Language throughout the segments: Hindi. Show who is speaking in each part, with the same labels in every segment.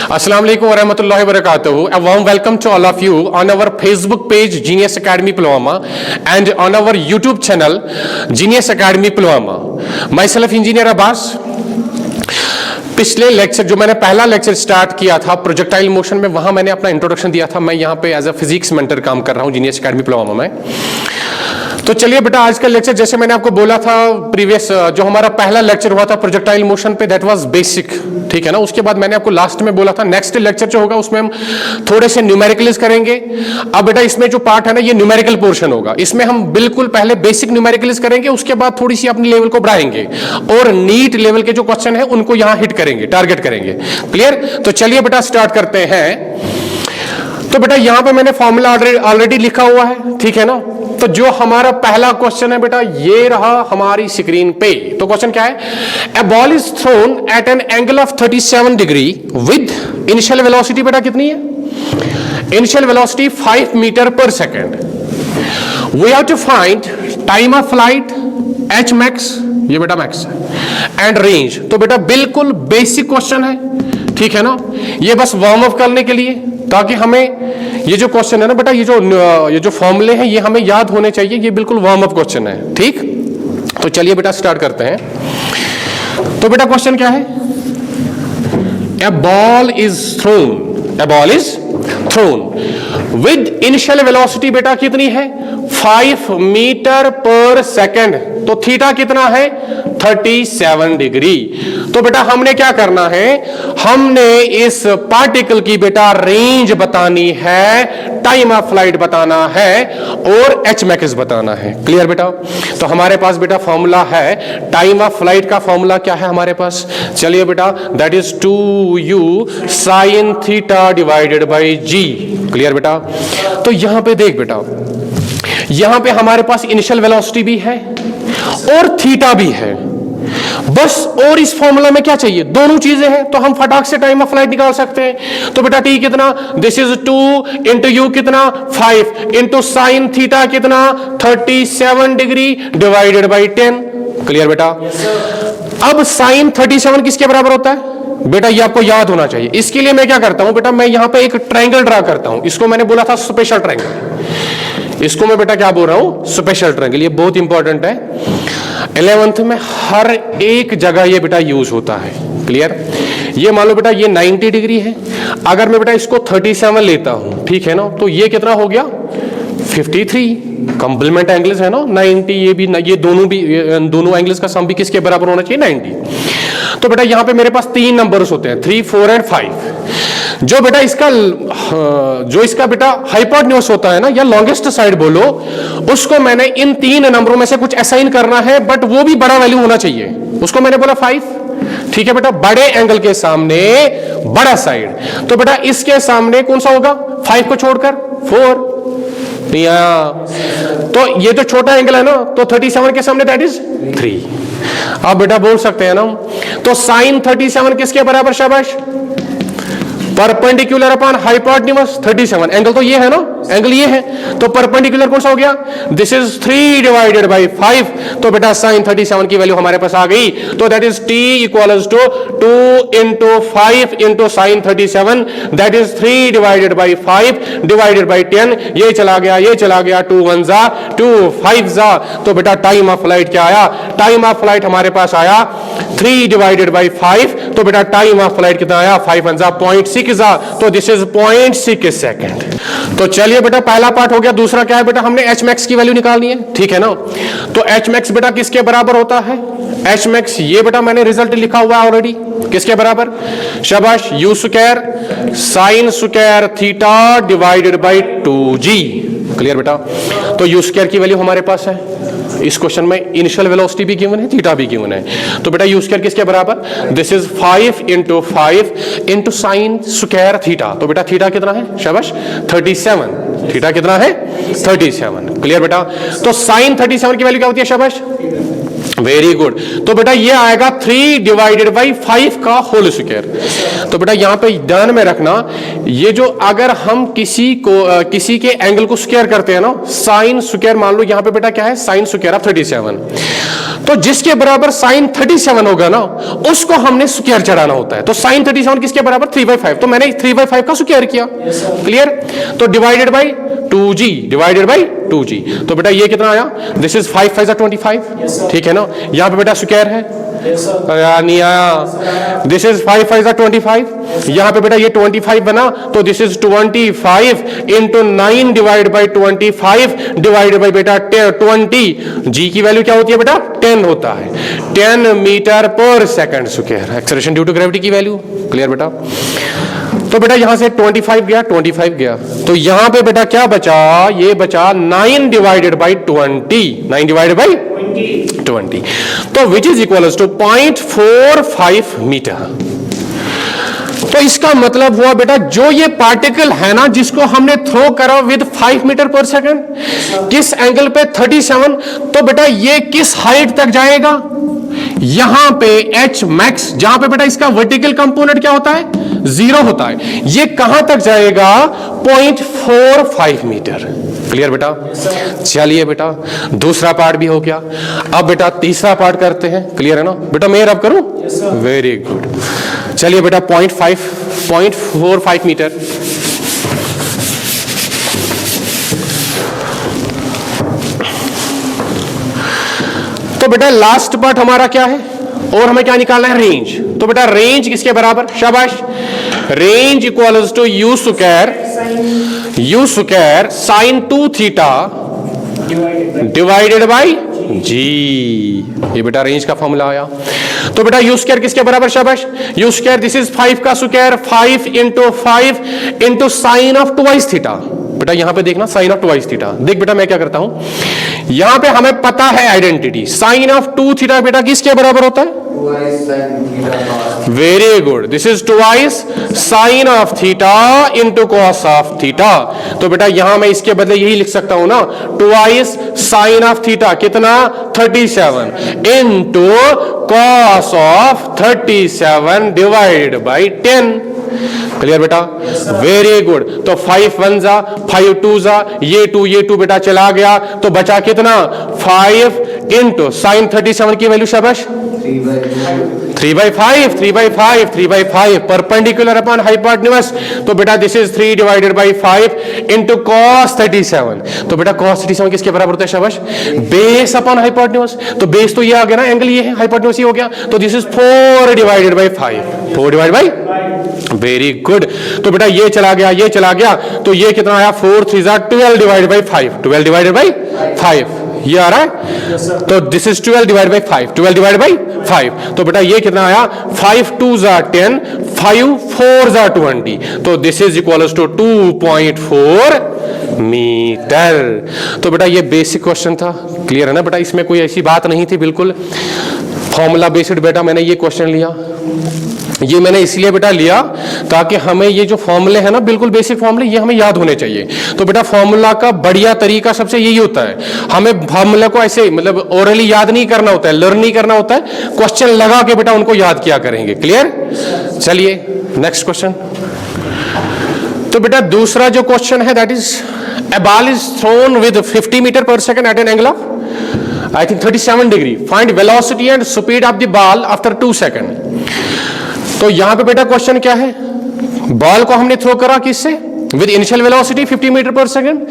Speaker 1: Assalamu alaikum wa rahmatullahi wa barakatuhu. A warm welcome to all of you on our Facebook page Genius Academy Pulwama and on our YouTube channel Genius Academy Pulwama. Myself Engineer Abbas. पिछले लेक्चर जो मैंने पहला लेक्चर स्टार्ट किया था प्रोजेक्टाइल मोशन में, वहां मैंने अपना इंट्रोडक्शन दिया था। मैं यहाँ पे एज अ फिजिक्स मेंटर काम कर रहा हूँ जीनियस एकेडमी पुलवामा में। तो चलिए बेटा, आज का लेक्चर जैसे मैंने आपको बोला था प्रीवियस जो हमारा पहला लेक्चर हुआ था प्रोजेक्टाइल मोशन पे, दैट वाज बेसिक, ठीक है ना। उसके बाद मैंने आपको लास्ट में बोला था नेक्स्ट लेक्चर जो होगा उसमें हम थोड़े से न्यूमेरिकल्स करेंगे। अब बेटा इसमें जो पार्ट है ना, ये न्यूमेरिकल पोर्शन होगा। इसमें हम बिल्कुल पहले बेसिक न्यूमेरिकल्स करेंगे, उसके बाद थोड़ी सी अपने लेवल को बढ़ाएंगे और नीट लेवल के जो क्वेश्चन है उनको यहाँ हिट करेंगे, टारगेट करेंगे। क्लियर? तो चलिए बेटा स्टार्ट करते हैं। तो बेटा यहाँ पे मैंने फॉर्मूला ऑलरेडी लिखा हुआ है, ठीक है ना। तो जो हमारा पहला क्वेश्चन है बेटा, ये रहा हमारी स्क्रीन पे। तो क्वेश्चन क्या है? A ball is thrown at an angle of 37 degree with initial velocity बेटा कितनी है? Initial velocity 5 metre per second. We have to find time of flight H max, ये बेटा मैक्स है, एंड रेंज। तो बेटा बिल्कुल बेसिक क्वेश्चन है, ठीक है ना। ये बस वार्म अप करने के लिए, ताकि हमें ये जो क्वेश्चन है ना बेटा, ये जो फॉर्मूले हैं ये हमें याद होने चाहिए। ये बिल्कुल वार्म अप क्वेश्चन है, ठीक। तो चलिए बेटा स्टार्ट करते हैं। तो बेटा क्वेश्चन क्या है? A ball is thrown, a ball is thrown with initial velocity बेटा कितनी है? 5 मीटर पर सेकेंड। तो थीटा कितना है? 37 डिग्री। तो बेटा हमने क्या करना है? हमने इस पार्टिकल की बेटा रेंज बतानी है, टाइम ऑफ फ्लाइट बताना है और एच मैक्स बताना है। क्लियर बेटा? तो हमारे पास बेटा फॉर्मूला है, टाइम ऑफ फ्लाइट का फॉर्मूला क्या है हमारे पास? चलिए बेटा, that is 2u sin theta divided by g। Clear बेटा? तो यहां पे देख बेटा, यहां पे हमारे पास इनिशियल वेलोसिटी भी है और थीटा भी है बस। और इस फॉर्मूला में क्या चाहिए? दोनों चीजें हैं, तो हम फटाक से टाइम ऑफ फ्लाइट निकाल सकते हैं। तो बेटा टी कितना? दिस इज 2 इंटू यू कितना? 5 इंटू साइन थीटा कितना? 37 डिग्री डिवाइडेड बाई 10। क्लियर बेटा? अब साइन 37 किसके बराबर होता है बेटा? ये आपको याद होना चाहिए। इसके लिए मैं क्या करता हूं बेटा, मैं यहां पे एक ट्रायंगल ड्रा करता हूं। इसको मैंने बोला था स्पेशल ट्रायंगल। इसको मैं बेटा क्या बोल रहा हूं? Special triangle. ये बहुत इंपॉर्टेंट है, 11th में हर एक जगह ये बेटा यूज होता है। क्लियर? ये मान लो बेटा ये 90 डिग्री है, अगर मैं बेटा इसको 37 लेता हूं, ठीक है ना, तो ये कितना हो गया? 53। कंप्लीमेंट एंगल्स है ना 90, ये भी ये दोनों एंगल्स का सम भी किसके बराबर होना चाहिए? 90। तो बेटा यहां पे मेरे पास 3 नंबर्स होते हैं, 3, 4 एंड 5। जो बेटा इसका बेटा हाइपोटेन्यूज होता है ना, या लॉन्गेस्ट साइड बोलो, उसको मैंने इन 3 नंबरों में से कुछ असाइन करना है, बट वो भी बड़ा वैल्यू होना चाहिए। उसको मैंने बोला 5, ठीक है बेटा। बड़े एंगल के सामने बड़ा साइड, तो बेटा इसके सामने कौन सा होगा? 5 को छोड़कर 4। तो ये तो छोटा एंगल है ना, तो 37 के सामने दैट इज 3। आप बेटा बोल सकते हैं ना, तो साइन 37 किसके बराबर? शाबाश, परपेंडिकुलर अपॉन हाइपोटेन्यूज 37। एंगल तो ये है ना, एंगल ये है, तो परपेंडिकुलर कौन सा हो गया? This is 3 divided by 5। तो बेटा साइन 37 की वैल्यू हमारे पास आ गई। तो that is t equals to 2 into 5 into sine 37, that is 3 divided by 5 divided by 10। ये चला गया, ये चला गया, 2 1 जा 2 5 जा। तो बेटा टाइम ऑफ फ्लाइट क्या आया? टाइम ऑफ फ्लाइट हमारे पास आया 3 डिवाइडेड बाई 5। तो बेटा टाइम ऑफ फ्लाइट कितना आया? 5 1 जा 0.6 जा। तो दिस इज 0.6 सेकेंड। तो चलिए बेटा पहला पार्ट हो गया। दूसरा क्या है बेटा? हमने एच मैक्स की वैल्यू निकालनी है, ठीक है ना। तो एच मैक्स बेटा किसके बराबर होता है? एच मैक्स ये बेटा मैंने रिजल्ट लिखा हुआ है ऑलरेडी, किसके बराबर? शाबाश, u square sine square theta divided by 2g। Clear बेटा? तो यू स्क्वायर की वैल्यू हमारे पास है। इस क्वेश्चन में इनिशियल वेलोसिटी भी गिवन है, थीटा भी गिवन है। तो बेटा यू स्क्वायर किसके बराबर? This is 5 into 5 into sign square theta. तो बेटा थीटा कितना है? शाबाश, 37। थीटा कितना है? 37। क्लियर बेटा? तो साइन 37 की वैल्यू क्या होती है? शाबाश, वेरी गुड। तो बेटा ये आएगा 3 डिवाइडेड बाई 5 का होल स्क्वायर। तो बेटा यहां पे ध्यान में रखना, ये जो अगर हम किसी के एंगल को स्क्वायर करते हैं ना, साइन स्क्वायर मान लो यहां पे बेटा क्या है, साइन स्क्वायर ऑफ 37, तो जिसके बराबर साइन 37 होगा ना उसको हमने स्क्वायर चढ़ाना होता है। तो साइन 37 किसके बराबर, 3/5, तो मैंने 3/5 का स्क्वायर किया। क्लियर। तो divided by 2g, divided by 2g। तो बेटा ये कितना आया, दिस इज 5 5 25, ठीक है ना। यहां पे बेटा स्क्वायर है, नहीं आया। दिस इज 5 5 25, यहां पे बेटा ये 25 बना, तो this is 25 into 9 divide by 25 divide by बेटा 20। जी की वैल्यू क्या होती है बेटा, 10 होता है, 10 metre per second square, acceleration due to gravity की वैल्यू। क्लियर बेटा। तो बेटा यहां से 25 गया, 25 गया, तो यहां पे बेटा क्या बचा, ये बचा 9 डिवाइडेड बाई 20, 9 डिवाइडेड बाई 20, तो which is equal to 0.45 metre. तो इसका मतलब हुआ बेटा जो ये पार्टिकल है ना जिसको हमने थ्रो करा विद 5 मीटर पर सेकंड, किस एंगल पे 37, तो बेटा ये किस हाइट तक जाएगा, यहां पे h मैक्स, जहां पे बेटा इसका वर्टिकल कंपोनेंट क्या होता है, 0 होता है, ये कहां तक जाएगा, 0.45 मीटर। क्लियर बेटा। चलिए बेटा दूसरा पार्ट भी हो गया, अब बेटा तीसरा पार्ट करते हैं। क्लियर है ना बेटा, मैं अब करूं, वेरी गुड। चलिए बेटा 0.45 मीटर। तो बेटा लास्ट पार्ट हमारा क्या है, और हमें क्या निकालना है, रेंज। तो बेटा रेंज किसके बराबर, शाबाश, range equals to you square sine 2 theta divided by G. ये बेटा रेंज का फॉर्मूला आया। तो बेटा यू स्क्वायर किसके बराबर, शाबाश, यू स्क्वायर दिस इज 5 का square, 5 into sign of 2 theta. बेटा यहां पे देखना साइन ऑफ 2 थीटा। देख बेटा मैं क्या करता हूं, यहां पे हमें पता है आइडेंटिटी, साइन ऑफ 2 थीटा बेटा किसके बराबर होता है, very good, this is 2 sine of theta into cos of theta. तो बेटा यहां मैं इसके बदले यही लिख सकता हूं ना, 2 साइन ऑफ थीटा कितना, 37 into cos of 37 divided by 10। Clear बेटा, वेरी गुड। तो 5 1 जा, 5 2 जा, ये 2 बेटा चला गया, तो बचा कितना, 5 इंटू साइन 37 की वैल्यू शाबाश 3/5 परपेंडिकुलर अपॉन हाइपोटेन्यूज। तो बेटा this is 3 divided by 5 into cos 37। तो बेटा कॉस 37 किसके बराबर होता है, शाबाश, बेस अपॉन हाइपोटेन्यूज। तो बेस तो ये आ गया ना, एंगल ये है, हाइपोटेन्यूज ये हो गया, तो this is 4 divided by 5, 4 divide by, very good. तो बेटा ये चला गया, ये चला गया, तो ये कितना आया, 4 3 12 डिवाइडेड बाई 5, 12 डिवाइडेड बाई 5, ये आ रहा है। तो this is 12 divide by 5, 12 divide by 5। तो बेटा ये कितना आया, 5 2 10, 5 4 20। तो this is equal to 2.4 metre. तो बेटा ये बेसिक क्वेश्चन था। क्लियर है ना बेटा, इसमें कोई ऐसी बात नहीं थी, बिल्कुल फॉर्मूला बेस्ड बेटा मैंने ये क्वेश्चन लिया। ये मैंने इसलिए बेटा लिया ताकि हमें ये जो फॉर्मूले हैं ना, बिल्कुल बेसिक फॉर्मूले, ये हमें याद होने चाहिए। तो बेटा फॉर्मूला का बढ़िया तरीका सबसे यही होता है, हमें फॉर्मूला को ऐसे मतलब ओरली याद नहीं करना होता है, लर्न नहीं करना होता है, क्वेश्चन लगा के बेटा उनको याद किया करेंगे। क्लियर। चलिए नेक्स्ट क्वेश्चन। तो बेटा दूसरा जो क्वेश्चन है that is a ball is thrown with 50 meter per second at an angle of I think 37 degree. Find velocity and speed of the ball after 2 seconds. तो यहां पे बेटा क्वेश्चन क्या है, बॉल को हमने थ्रो करा किससे, with initial velocity 50 metre per second,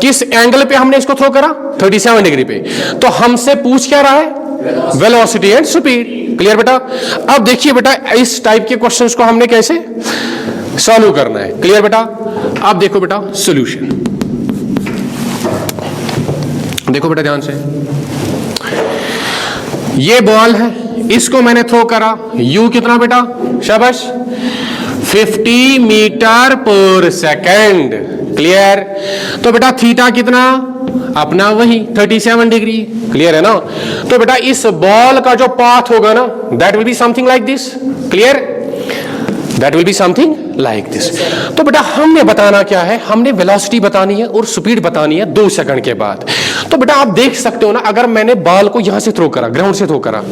Speaker 1: किस एंगल पे हमने इसको थ्रो करा, 37 डिग्री पे। तो हमसे पूछ क्या रहा है, वेलोसिटी एंड स्पीड। क्लियर बेटा। अब देखिए बेटा इस टाइप के क्वेश्चंस को हमने कैसे सॉल्व करना है। क्लियर बेटा। अब देखो बेटा सॉल्यूशन, देखो बेटा ध्यान से, ये बॉल है, इसको मैंने थ्रो करा, यू कितना बेटा, शाबाश 50 मीटर पर सेकंड। क्लियर। तो बेटा थीटा कितना, अपना वही 37 डिग्री। क्लियर है ना। तो बेटा इस बॉल का जो पाथ होगा ना, that will be something like this. Clear, that will be something like this. तो बेटा हमने बताना क्या है, हमने वेलोसिटी बतानी है और स्पीड बतानी है 2 सेकंड के बाद। तो बेटा आप देख सकते हो ना, अगर मैंने बॉल को यहां से थ्रो करा, ग्राउंड से थ्रो करा,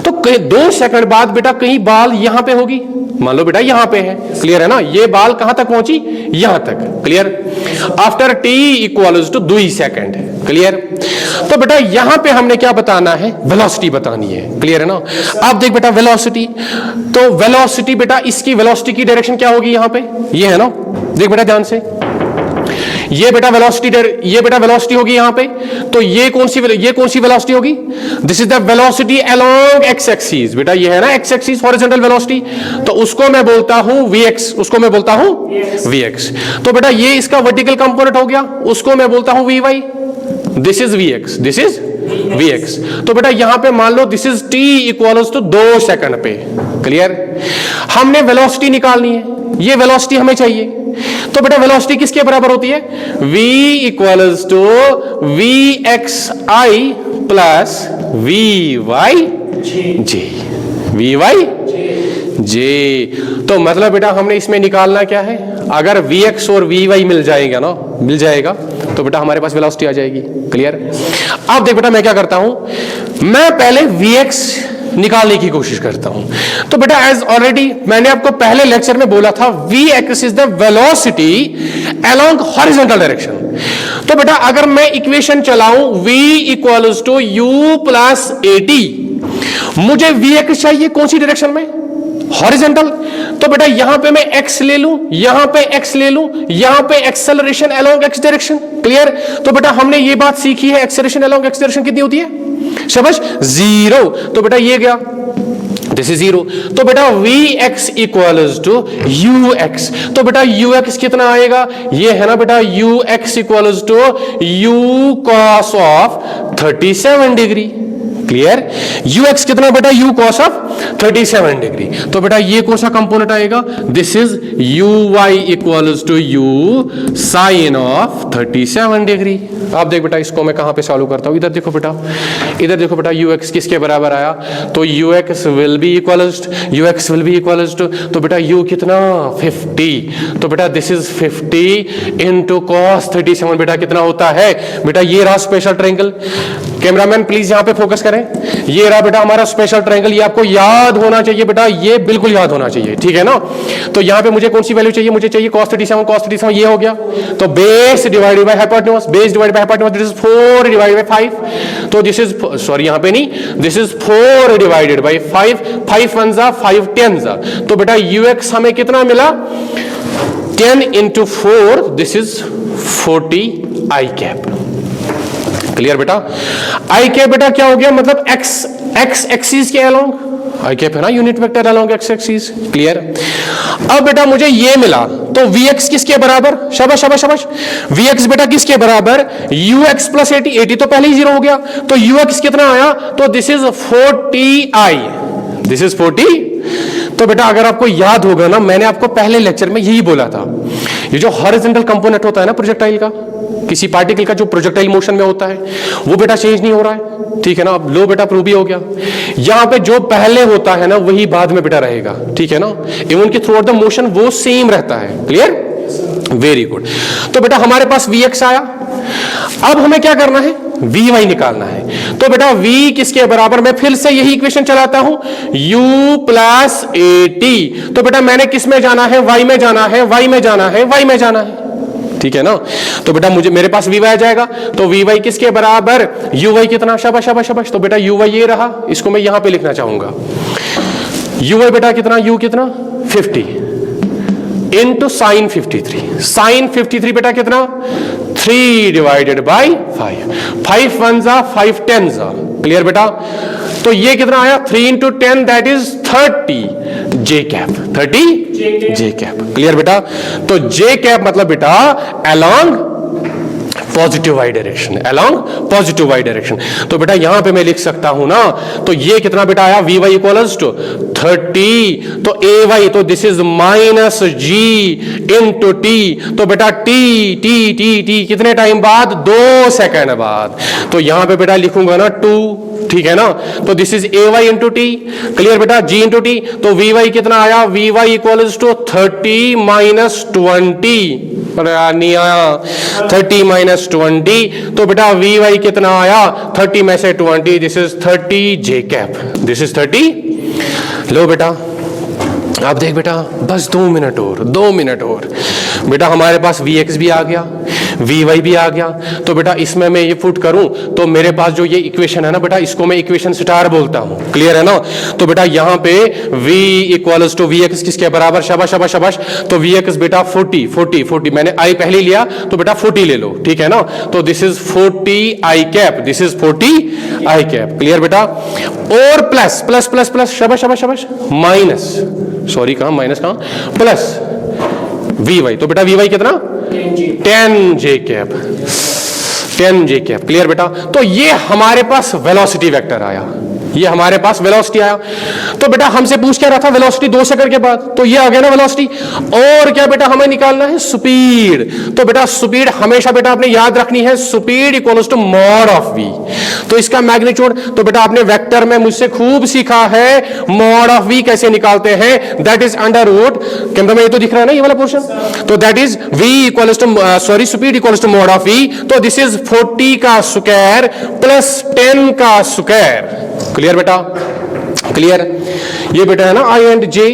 Speaker 1: तो 2 सेकंड बाद बेटा कहीं बॉल यहां पे होगी, मान लो बेटा यहां पे है, क्लियर है ना, ये बॉल कहां तक पहुंची, यहां तक, clear, after t equals to 2 second, clear. तो बेटा यहां पे हमने क्या बताना है, वेलोसिटी बतानी है, क्लियर है ना। अब देख बेटा वेलोसिटी, तो वेलोसिटी बेटा इसकी वेलोसिटी की डायरेक्शन क्या होगी, यहां पे ये है ना, देख बेटा ध्यान से, ये बेटा वेलोसिटी होगी यहां पे, तो ये कौन सी वेलोसिटी होगी, this is the velocity along x axis, बेटा ये है ना एक्स एक्सिस हॉरिजॉन्टल वेलोसिटी, तो उसको मैं बोलता हूं vx, उसको मैं बोलता हूं vx। तो बेटा ये इसका वर्टिकल कंपोनेंट हो गया, उसको मैं बोलता हूं vy, this is vx, this is vx। तो बेटा यहां पे मान लो this is t equals to 2 second पे, क्लियर। हमने वेलोसिटी निकालनी है, ये वेलोसिटी हमें चाहिए, तो बेटा वेलोसिटी किसके बराबर होती है, v equals to vxi plus vy j, vy j। तो मतलब बेटा हमने इसमें निकालना क्या है, अगर vx और vy मिल जाएगा तो बेटा हमारे पास वेलोसिटी आ जाएगी, क्लियर। अब देख बेटा मैं क्या करता हूं, मैं पहले vx निकालने की कोशिश करता हूं। तो बेटा एज ऑलरेडी मैंने आपको पहले लेक्चर में बोला था, vx is the velocity along horizontal direction. तो बेटा अगर मैं इक्वेशन चलाऊं v equals to u plus at, मुझे vx चाहिए कौन सी डायरेक्शन में, हॉरिजॉन्टल। तो बेटा यहां पे मैं x ले लूं, यहां पे x ले लूं, यहां पे acceleration along x direction, clear. तो बेटा हमने ये बात सीखी है, एक्सेलरेशन अलोंग x डायरेक्शन कितनी होती है, शाबाश 0। तो बेटा ये गया, दिस इज 0। तो बेटा vx इक्वल्स टू ux, तो बेटा ux कितना आएगा, ये है ना बेटा ux equals to u cos of 37 degree, clear. ux कितना बेटा, u cos ऑफ 37 डिग्री। तो बेटा ये कौन सा कंपोनेंट आएगा, this is uy equals to u sine of 37 degree. आप देख बेटा इसको मैं कहां पे सॉल्व करता हूं, इधर देखो बेटा ux किसके बराबर आया, तो ux will be equals to, तो बेटा u कितना 50, तो बेटा दिस इज 50 इंटू कॉस 37, बेटा कितना होता है, बेटा ये रहा स्पेशल ट्रायंगल। कैमरामैन प्लीज यहां पे फोकस करें, ये रहा बेटा हमारा स्पेशल ट्रायंगल, ये आपको याद होना चाहिए बेटा, ये बिल्कुल याद होना चाहिए, ठीक है ना। तो यहां पे मुझे कौन सी वैल्यू चाहिए, मुझे चाहिए cos 37 ये हो गया, तो base divided by hypotenuse, base divided by hypotenuse, this is 4 divided bye 5, तो दिस इज सॉरी यहां पे नहीं, दिस इज 4 डिवाइडेड बाय 5, 5 1 जा 5 10 जा, तो बेटा ux हमें कितना मिला, 10 into 4, this is 40 I cap, clear बेटा। आई कैप बेटा क्या हो गया, मतलब x एक्सिस के अलोंग, आई कैप है ना unit vector along x axis, clear. अब बेटा मुझे ये मिला, तो vx किसके बराबर, शाबाश शाबाश शाबाश, vx बेटा किसके बराबर, ux प्लस 80 तो पहले ही 0 हो गया, तो ux कितना आया, तो this is 40i, this is 40। तो बेटा अगर आपको याद होगा ना, मैंने आपको पहले लेक्चर में यही बोला था, ये जो हॉरिजॉन्टल कंपोनेंट होता है ना प्रोजेक्टाइल का, किसी पार्टिकल का जो प्रोजेक्टाइल मोशन में होता है, वो बेटा चेंज नहीं हो रहा है, ठीक है ना। अब लो बेटा प्रूव भी हो गया, यहां पे जो पहले होता है ना वही बाद में बेटा रहेगा, ठीक है ना, इवन कि थ्रू आउट द मोशन वो सेम रहता है, क्लियर, वेरी गुड। तो बेटा हमारे पास vx आया, अब हमें क्या करना है, vy निकालना है। तो बेटा v किसके बराबर, मैं फिर से यही इक्वेशन चलाता हूं, u प्लस 80, तो बेटा मैंने किस में जाना है, y में जाना है, y में जाना है, y में जाना है, ठीक है ना। तो बेटा मेरे पास vy आ जाएगा, तो vy किसके बराबर, uy कितना, शाबाश शाबाश शाबाश, तो बेटा uy ये रहा, इसको मैं यहां पे लिखना चाहूंगा, uy बेटा कितना, u कितना 50 इंटू साइन 53, साइन 53 बेटा कितना 3 डिवाइडेड बाई 5, 5 1 जा 5 10 जा, क्लियर बेटा। तो ये कितना आया 3 into 10 that is 30 J cap, 30 J cap, clear बेटा। तो जे कैप मतलब बेटा along positive Y direction, along positive Y direction. तो बेटा यहां पे मैं लिख सकता हूं ना, तो ये कितना बेटा आया वी वाई इक्वल्स टू 30, तो ए वाई, तो this is minus G into T, तो बेटा टी टी टी टी कितने टाइम बाद, 2 सेकेंड बाद, तो यहां पे बेटा लिखूंगा ना 2, ठीक है ना। तो this is A Y into T, clear बेटा, जी इंटू टी, तो वी वाई कितना आया, V Y equals to 30 minus 20, नहीं आया 30 माइनस माइनस 20, तो बेटा वी वाई कितना आया 30 में से 20, this is 30 J cap, this is 30। लो बेटा आप देख बेटा, बस 2 मिनट और, 2 मिनट और बेटा, हमारे पास वी एक्स भी आ गया, वी वाई भी आ गया। तो बेटा इसमें मैं ये पुट करूं तो मेरे पास जो ये इक्वेशन है ना बेटा, इसको मैं इक्वेशन स्टार बोलता हूं, क्लियर है ना। तो बेटा यहाँ पे v equals to V X किसके बराबर, शाबाश शाबाश शाबाश, तो वी एक्स बेटा 40 40 40, मैंने आई पहले लिया तो बेटा 40 ले लो, ठीक है ना। तो this is 40 I cap, this is 40 I cap, clear बेटा। और प्लस प्लस प्लस प्लस, शाबाश शाबाश शाबाश, माइनस, सॉरी कहां माइनस कहां, प्लस वी वाई, तो बेटा वी वाई कितना 10 जे कैप, 10 जे कैप, क्लियर बेटा। तो ये हमारे पास वेलोसिटी वेक्टर आया, ये हमारे पास वेलोसिटी आया। तो बेटा हमसे पूछ क्या रहा था वेलोसिटी 2 सेकंड के बाद, तो ये आ गया ना वेलोसिटी। और क्या बेटा हमें निकालना है स्पीड, तो बेटा स्पीड हमेशा बेटा आपने याद रखनी है, speed equals to mod of V. तो इसका मैग्नीट्यूड, तो बेटा आपने वेक्टर में मुझसे खूब सीखा है मॉड ऑफ वी कैसे निकालते हैं, that is under root, camera में ये तो दिख रहा है ना ये वाला पोर्शन, तो that is v equals to sorry speed equals to mod of v, तो दिस इज 40 का स्क्वायर प्लस 10 का स्क्वायर, क्लियर बेटा, क्लियर। ये बेटा है ना आई एंड जे,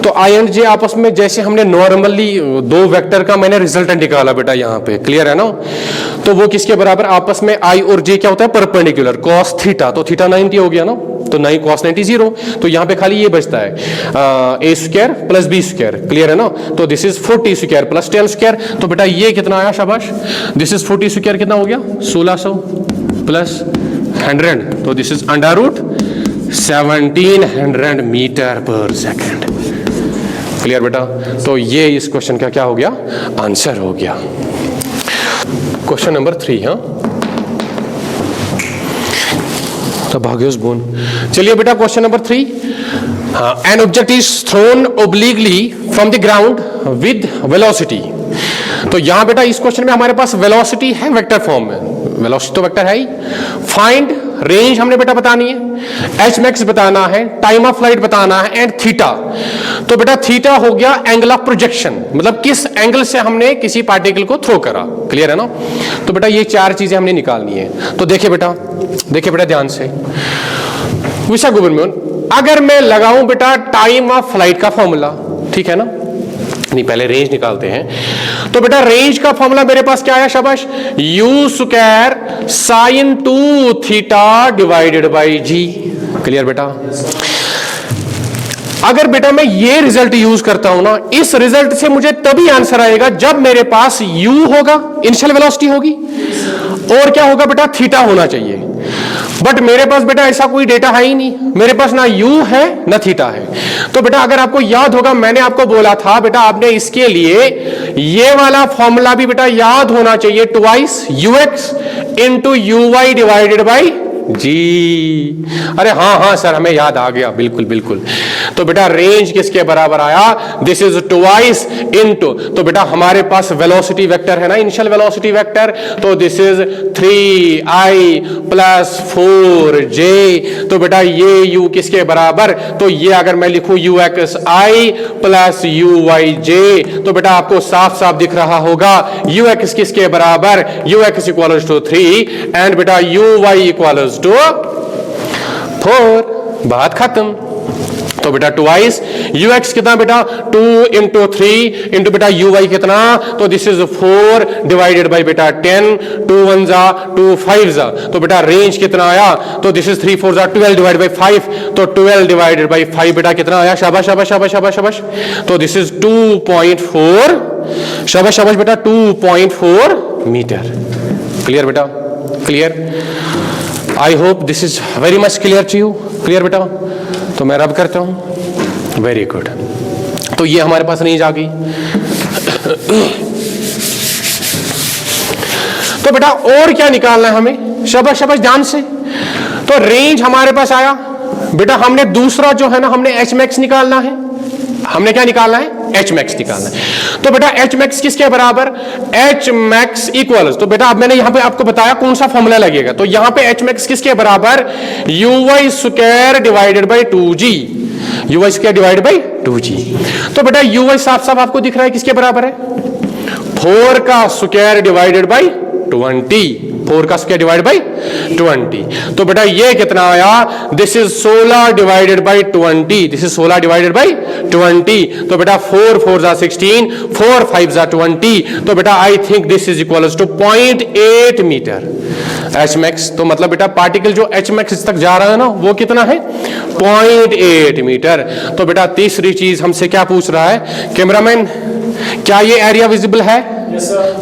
Speaker 1: तो आई एंड जे आपस में जैसे हमने नॉर्मली दो वेक्टर का मैंने रिजल्टेंट निकाला बेटा यहाँ पे, क्लियर है ना। तो वो किसके बराबर आपस में आई और जे क्या होता है परपेंडिकुलर, कॉस थीटा, तो थीटा 90 हो गया ना, तो 9 cos 90 0, तो यहाँ पे खाली ये बचता है A square plus B square, clear है ना। तो this is 40 square plus 10 square, तो बेटा ये कितना आया शाबाश, दिस इज 40 स्क्वायर कितना हो गया 1600 प्लस 100, तो this is under root 1700 meter per second, clear बेटा। तो ये इस क्वेश्चन का क्या हो गया आंसर हो गया। क्वेश्चन नंबर 3, हाँ तो भाग्योस बोन। चलिए बेटा question number 3, an object is throne obliquely from the ground with velocity. तो यहां बेटा इस क्वेश्चन में हमारे पास वेलोसिटी है वेक्टर फॉर्म में, वेलोसिटी तो वेक्टर है ही। फाइंड रेंज हमने बेटा बतानी है, एच मैक्स बताना है, टाइम ऑफ फ्लाइट बताना है एंड थीटा। तो बेटा थीटा हो गया एंगल ऑफ प्रोजेक्शन, मतलब किस एंगल से हमने किसी पार्टिकल को थ्रो करा, क्लियर है ना। तो बेटा ये 4 चीजें हमने निकालनी है। तो देखिए बेटा ध्यान से विशा गुबरमोन, अगर मैं लगाऊं बेटा टाइम ऑफ फ्लाइट का फॉर्मूला, ठीक है ना, नहीं पहले रेंज निकालते हैं। तो बेटा रेंज का फॉर्मूला मेरे पास क्या है शाबाश, u square sine 2 theta divided by g, clear बेटा। अगर बेटा मैं ये रिजल्ट यूज करता हूं ना, इस रिजल्ट से मुझे तभी आंसर आएगा जब मेरे पास u होगा, इनिशियल वेलोसिटी होगी, और क्या होगा बेटा थीटा होना चाहिए। बट मेरे पास बेटा ऐसा कोई डेटा है ही नहीं, मेरे पास ना u है ना थीटा है। तो बेटा अगर आपको याद होगा मैंने आपको बोला था बेटा आपने इसके लिए ये वाला फॉर्मूला भी बेटा याद होना चाहिए, twice ux into U Y divided by G. अरे हाँ सर हमें याद आ गया, बिल्कुल बिल्कुल। तो बेटा रेंज किसके बराबर आया, दिस इज ट्वाइस इनटू, तो बेटा हमारे पास वेलोसिटी वेक्टर है ना, इनिशियल वेलोसिटी वेक्टर, तो this is 3i plus 4j। तो बेटा ये u किसके बराबर, तो ये अगर मैं लिखूं ux प्लस uy, तो बेटा आपको साफ साफ दिख रहा होगा ux किसके बराबर, ux इक्वल्स टू 3 एंड बेटा uy इक्वल्स टू 4, बात खत्म। तो बेटा ट्वाइस ux कितना बेटा 2 इंटू 3 इंटू बेटा uy कितना, तो दिस इज 4 डिवाइडेड बाई बेटा 10, 2 1 जा 2 5 जा, तो बेटा रेंज कितना आया, तो दिस इज 3 4 जा 12 डिवाइडेड बाई 5, तो 12 डिवाइडेड बाई 5 बेटा कितना आया, शाबाश शाबाश शाबाश शाबाश शाबाश, तो दिस इज 2.4, शाबाश शाबाश बेटा 2.4 मीटर, क्लियर बेटा, clear. I hope this is very much clear to you, clear बेटा। तो मैं रब करता हूं, वेरी गुड। तो ये हमारे पास रेंज आ गई। तो बेटा और क्या निकालना है हमें, शाबाश शाबाश ध्यान से। तो रेंज हमारे पास आया बेटा, हमने दूसरा जो है ना हमने एच मैक्स निकालना है, हमने क्या निकालना है एच मैक्स निकालना है। तो बेटा एच मैक्स किसके बराबर, एच मैक्स इक्वल्स, तो बेटा अब मैंने यहां पे आपको बताया कौन सा फॉर्मूला लगेगा, तो यहां पे एच मैक्स किसके बराबर, u y square divided by 2g, u y square divided by 2g। तो बेटा यू वाई साफ साफ आपको दिख रहा है किसके बराबर है, 4 का स्क्वायर डिवाइडेड बाई 20, 4 का स्क्वायर डिवाइड बाई 20। तो बेटा ये कितना आया, this is 16 divided by 20, this is 16 divided by 20। तो बेटा 4 4 जा 16, 4 5 जा 20। तो बेटा I think this is equal to 0.8 meter h max. तो मतलब बेटा पार्टिकल जो एच मैक्स तक जा रहा है ना वो कितना है, 0.8 मीटर। तो बेटा तीसरी चीज हमसे क्या पूछ रहा है कैमरामैन, क्या ये एरिया विजिबल है?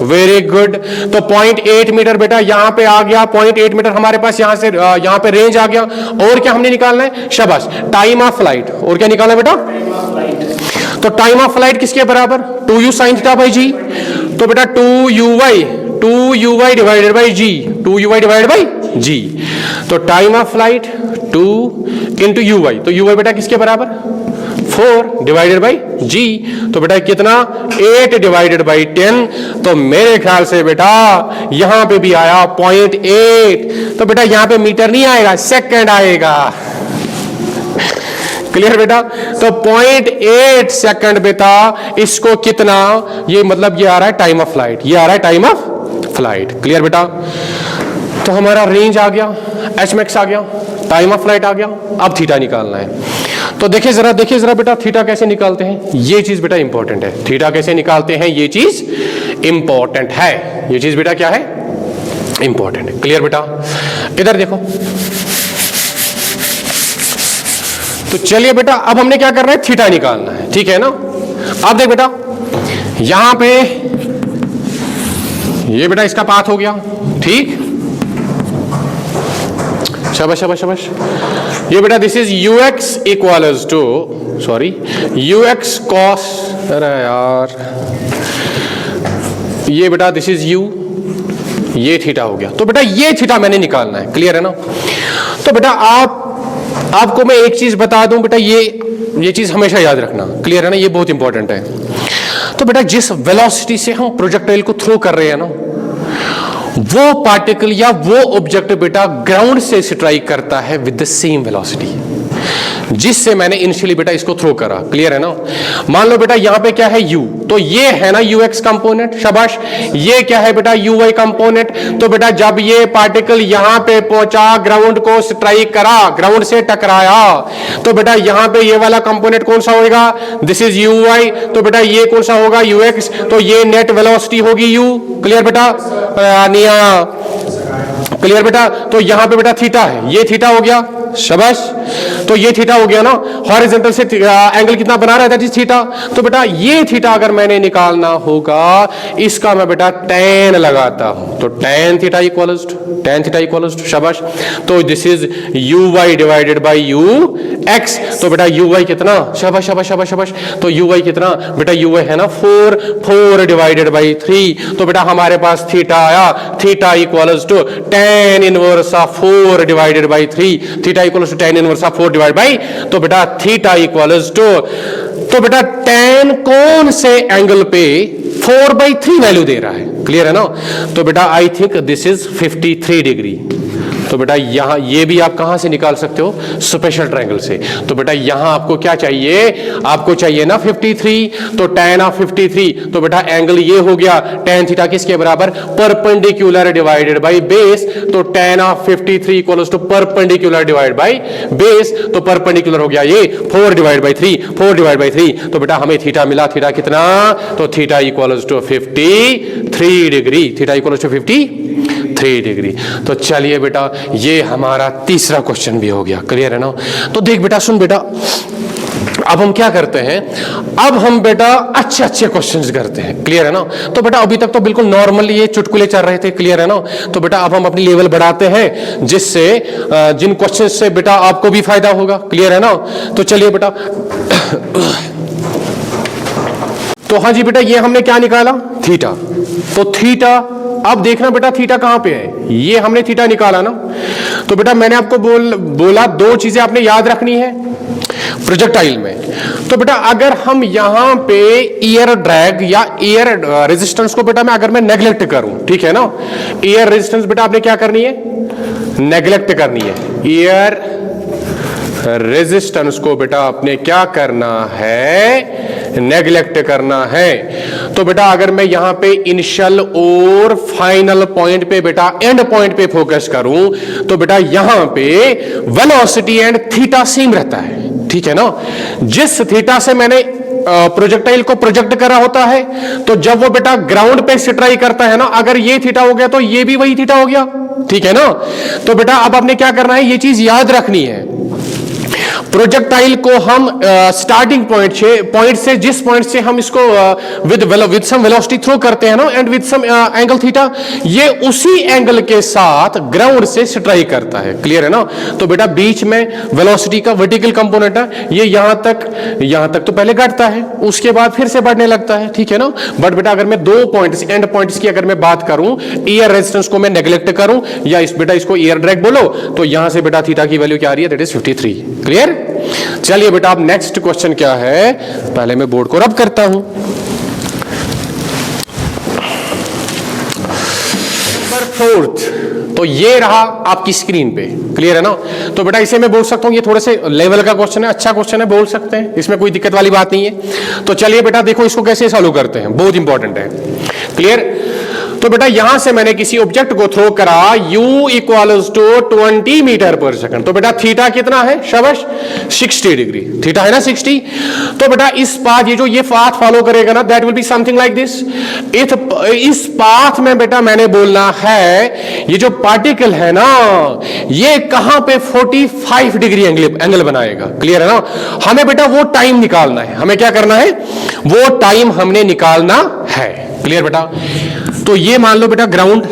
Speaker 1: Very good. तो 0.8 मीटर बेटा यहां पे आ गया, 0.8 मीटर हमारे पास यहां से यहां पे रेंज आ गया। और क्या हमने निकालना है, शाबाश, टाइम ऑफ फ्लाइट। और क्या निकालना है बेटा, तो टाइम ऑफ फ्लाइट किसके बराबर, 2u sin theta by G. तो बेटा 2u divided by G, 2u divided by G. तो time of flight 2 into ui, तो ui बेटा किसके बराबर, 4 डिवाइडेड बाई जी। तो बेटा कितना, 8 डिवाइडेड बाई 10। तो मेरे ख्याल से बेटा यहां पे भी आया 0.8। तो बेटा यहां पे मीटर नहीं आएगा, सेकंड आएगा। क्लियर बेटा, तो 0.8 सेकंड बेटा, इसको कितना, ये मतलब ये आ रहा है टाइम ऑफ फ्लाइट, ये आ रहा है टाइम ऑफ फ्लाइट। क्लियर बेटा, तो हमारा रेंज आ गया, एच मैक्स आ गया, टाइम ऑफ फ्लाइट आ गया, अब थीटा निकालना है। तो देखिए जरा बेटा थीटा कैसे निकालते हैं, ये चीज बेटा इंपॉर्टेंट है। थीटा कैसे निकालते हैं ये चीज इंपॉर्टेंट है, ये चीज बेटा क्या है, इंपॉर्टेंट है। क्लियर बेटा, इधर देखो। तो चलिए बेटा अब हमने क्या करना है, थीटा निकालना है, ठीक है ना। अब देख बेटा यहां पे ये बेटा इसका पाथ हो गया, ठीक, शाबाश शाबाश शाबाश। ये बेटा this is ux equals to, sorry, ux cos, अरे यार ये बेटा दिस इज u, ये थीटा हो गया। तो बेटा ये थीटा मैंने निकालना है। क्लियर है ना। तो बेटा आपको मैं एक चीज बता दूं बेटा, ये चीज हमेशा याद रखना। क्लियर है ना, ये बहुत इंपॉर्टेंट है। तो बेटा जिस वेलोसिटी से हम प्रोजेक्टाइल को थ्रो कर रहे हैं ना, वो पार्टिकल या वो ऑब्जेक्ट बेटा ग्राउंड से स्ट्राइक करता है विद द सेम वेलोसिटी जिससे मैंने इनिशियली बेटा इसको थ्रो करा। क्लियर है ना। मान लो बेटा यहां पे क्या है u, तो ये है ना ux कंपोनेंट, शाबाश। ये क्या है बेटा uy कंपोनेंट। तो बेटा जब ये पार्टिकल यहां पे पहुंचा, ग्राउंड को स्ट्राइक करा, ग्राउंड से टकराया, तो बेटा यहां पे ये वाला कंपोनेंट कौन सा होगा, दिस इज uy। तो बेटा ये कौन सा होगा, ux। तो ये नेट वेलोसिटी होगी u। क्लियर बेटा, क्लियर बेटा। तो यहां पे बेटा थीटा है, ये थीटा हो गया, शाबाश। तो ये थीटा हो गया ना, हॉरिजॉन्टल से एंगल कितना बना रहा है, दैट इज थीटा। तो बेटा ये थीटा अगर मैंने निकालना होगा, इसका मैं बेटा tan लगाता हूं, तो tan थीटा इक्वल्स टू, शाबाश। तो this is uy divided by ux। तो बेटा uy कितना, शाबाश शाबाश शाबाश शाबाश। तो uy कितना बेटा, uy है ना 4 डिवाइडेड बाय 3। तो बेटा हमारे पास थीटा आया, theta equals to tan inverse of 4 divided by 3। Theta equals to tan inverse of 4 divide by, तो बेटा थीटा इक्वल्स टू, तो बेटा tan कौन से एंगल पे 4/3 वैल्यू दे रहा है। क्लियर है ना। तो बेटा I think this is 53 degree. तो बेटा यहां ये भी आप कहां से निकाल सकते हो, स्पेशल ट्रायंगल से। तो बेटा यहां आपको क्या चाहिए, आपको चाहिए ना 53। तो tan ऑफ 53, तो बेटा एंगल ये हो गया, tan थीटा किसके बराबर, परपेंडिकुलर डिवाइडेड बाय बेस। तो tan of 53 equals to perpendicular divide by base. तो परपेंडिकुलर हो गया ये 4 डिवाइड बाय 3। तो बेटा हमें थीटा मिला, थीटा कितना, तो theta equals to 53 degree, theta equals to 53 degree. तो चलिए बेटा ये हमारा तीसरा क्वेश्चन भी हो गया। क्लियर है ना। तो देख बेटा, सुन बेटा, अब हम क्या करते हैं, अब हम बेटा अच्छे क्वेश्चंस करते हैं। क्लियर है ना। तो बेटा अभी तक तो बिल्कुल नॉर्मल ये चुटकुले चल रहे थे। क्लियर है ना। तो बेटा अब हम अपनी लेवल बढ़ाते हैं, जिससे जिन क्वेश्चंस से बेटा आपको भी फायदा होगा। क्लियर है ना। तो चलिए बेटा, तो हाँ जी बेटा, ये हमने क्या निकाला, थीटा। तो थीटा, अब देखना बेटा थीटा कहां पे है, ये हमने थीटा निकाला ना। तो बेटा मैंने आपको बोला दो चीजें आपने याद रखनी है प्रोजेक्टाइल में। तो बेटा अगर हम यहां पे एयर ड्रैग या एयर रेजिस्टेंस को बेटा अगर मैं नेग्लेक्ट करूं, ठीक है ना, एयर रेजिस्टेंस बेटा आपने क्या करनी है, नेग्लेक्ट करनी है। एयर रेजिस्टेंस को बेटा आपने क्या करना है, नेग्लेक्ट करना है। तो बेटा अगर मैं यहां पे इनिशियल और फाइनल पॉइंट पे बेटा एंड पॉइंट पे फोकस करूं तो बेटा यहां पे वेलोसिटी एंड थीटा सेम रहता है, ठीक है ना। जिस थीटा से मैंने प्रोजेक्टाइल को प्रोजेक्ट करा होता है तो जब वो बेटा ग्राउंड पे स्ट्राइक करता है ना, अगर ये थीटा हो गया तो ये भी वही थीटा हो गया, ठीक है ना। तो बेटा अब आपने क्या करना है, ये चीज याद रखनी है। प्रोजेक्टाइल को हम स्टार्टिंग पॉइंट से जिस पॉइंट से हम इसको विद सम वेलोसिटी थ्रो करते हैं ना and with some angle theta, ये उसी एंगल के साथ ग्राउंड से स्ट्राइक करता है, क्लियर है ना। तो बेटा बीच में वेलोसिटी का वर्टिकल कंपोनेंट है, ये यहां तक तो पहले घटता है, उसके बाद फिर से बढ़ने लगता है, ठीक है ना। बट बेटा अगर मैं दो पॉइंट्स एंड पॉइंट्स की अगर मैं बात करूं, एयर रेजिस्टेंस को मैं नेग्लेक्ट करूं या इसको एयर ड्रैग बोलो, तो यहां से बेटा थीटा की वैल्यू क्या आ रही है, दैट इज 53, क्लियर। चलिए बेटा अब नेक्स्ट क्वेश्चन क्या है, पहले मैं बोर्ड को रब करता हूं। नंबर 4, तो ये रहा आपकी स्क्रीन पे, क्लियर है ना। तो बेटा इसे मैं बोल सकता हूं ये थोड़े से लेवल का क्वेश्चन है, अच्छा क्वेश्चन है, बोल सकते हैं, इसमें कोई दिक्कत वाली बात नहीं है। तो चलिए बेटा देखो इसको कैसे सॉल्व करते हैं, बहुत इंपॉर्टेंट है, क्लियर। तो बेटा यहां से मैंने किसी ऑब्जेक्ट को थ्रो करा u equals to 20 metre per second. तो बेटा थीटा कितना है, शाबाश 60 डिग्री, थीटा है ना 60। तो बेटा इस पाथ, ये पाथ फॉलो करेगा ना, that will be something like this. इस पाथ में बेटा मैंने बोलना है ये जो पार्टिकल है ना, ये कहां पे 45 डिग्री एंगल बनाएगा, क्लियर है ना। हमें बेटा वो टाइम निकालना है, हमें क्या करना है, वो टाइम हमने निकालना है, क्लियर बेटा। तो ये मान लो बेटा ग्राउंड,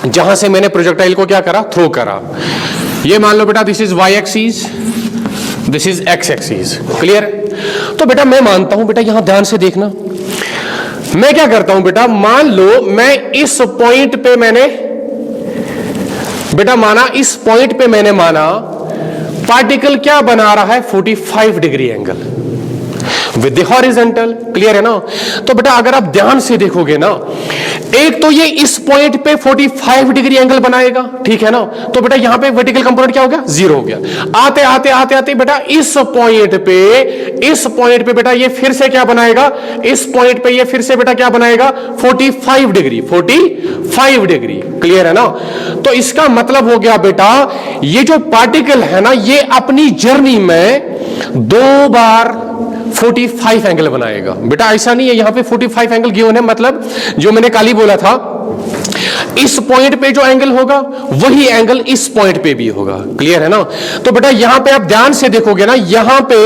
Speaker 1: जहां से मैंने प्रोजेक्टाइल को क्या करा, थ्रो करा। ये मान लो बेटा this is y axis, this is x axis, clear. तो बेटा मैं मानता हूं बेटा, यहां ध्यान से देखना, मैं क्या करता हूं बेटा, मान लो मैं इस पॉइंट पे मैंने बेटा माना, इस पॉइंट पे मैंने माना पार्टिकल क्या बना रहा है, 45 degree angle with the horizontal, clear है ना। तो बेटा अगर आप ध्यान से देखोगे ना, एक तो ये इस पॉइंट पे 45 डिग्री एंगल बनाएगा, ठीक है ना। तो बेटा यहां पे वर्टिकल कंपोनेंट क्या हो गया, 0 हो गया। आते आते आते आते बेटा इस पॉइंट पे बेटा ये फिर से क्या बनाएगा, इस पॉइंट पे ये फिर से बेटा क्या बनाएगा, 45 डिग्री, क्लियर है ना। तो इसका मतलब हो गया बेटा, ये जो पार्टिकल है ना, ये अपनी जर्नी में 2 बार 45 एंगल बनाएगा। बेटा ऐसा नहीं है यहां पे 45 एंगल गिवन है, मतलब जो मैंने कल ही बोला था, इस पॉइंट पे जो एंगल होगा वही एंगल इस पॉइंट पे भी होगा, क्लियर है ना। तो बेटा यहां पे आप ध्यान से देखोगे ना, यहां पे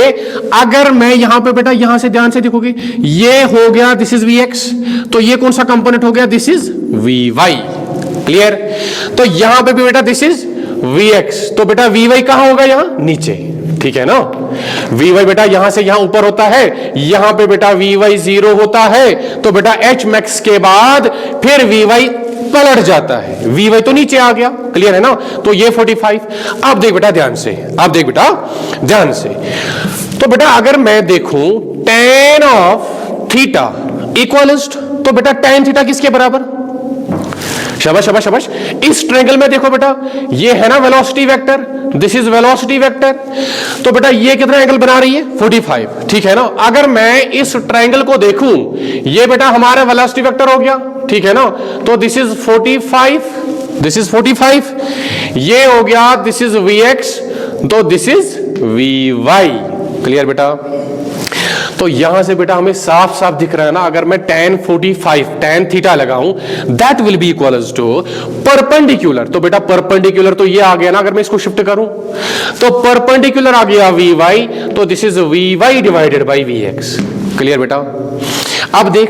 Speaker 1: अगर मैं यहां पे बेटा यहां से ध्यान से देखोगे, ये हो गया दिस इज Vx, तो ये कौन सा कंपोनेंट हो गया, दिस इज Vy, क्लियर। तो यहां पे भी बेटा दिस इज Vx, तो बेटा Vy कहां होगा, यहां नीचे, ठीक है ना। Vy बेटा यहां से यहां ऊपर होता है, यहां पे बेटा Vy 0 होता है, तो बेटा H max के बाद फिर Vy पलट जाता है, Vy तो नीचे आ गया, क्लियर है ना। तो ये 45। अब देख बेटा ध्यान से, तो बेटा अगर मैं देखूं tan ऑफ थीटा इक्वल्स, तो बेटा tan थीटा किसके बराबर, शाबाश शाबाश शाबाश। इस ट्रायंगल में देखो बेटा, ये है ना velocity vector, this is velocity vector. तो बेटा ये कितना एंगल बना रही है, 45, ठीक है ना। अगर मैं इस ट्रायंगल को देखूं, ये बेटा हमारा वेलोसिटी वेक्टर हो गया, ठीक है ना। तो दिस इज 45, ये हो गया दिस इज Vx, तो दिस इज Vy, क्लियर बेटा। तो यहां से बेटा हमें साफ साफ दिख रहा है ना, अगर मैं tan 45 tan थीटा लगाऊं, that will be equals to perpendicular. तो बेटा परपेंडिकुलर तो ये आ गया ना, अगर मैं इसको शिफ्ट करूं तो परपेंडिकुलर आ गया Vy, तो this is Vy divided by Vx, clear बेटा। अब देख,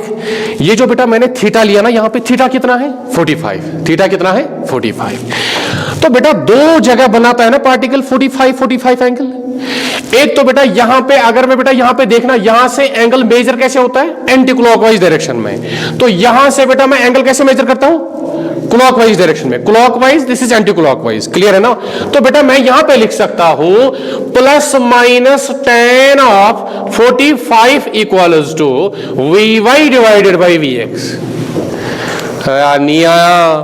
Speaker 1: ये जो बेटा मैंने थीटा लिया ना, यहां पे थीटा कितना है, 45, थीटा कितना है, 45। तो बेटा दो जगह बनाता है ना पार्टिकल 45 एंगल। एक तो बेटा यहां पे, अगर मैं बेटा यहां पे देखना, यहां से एंगल मेजर कैसे होता है, एंटी क्लॉकवाइज डायरेक्शन में। तो यहां से बेटा मैं एंगल कैसे मेजर करता हूं, क्लॉकवाइज डायरेक्शन में, clockwise, this is anti clockwise, clear है ना। तो बेटा मैं यहां पे लिख सकता हूं plus minus tan of 45 equals to Vy divided by Vx। नहीं आया।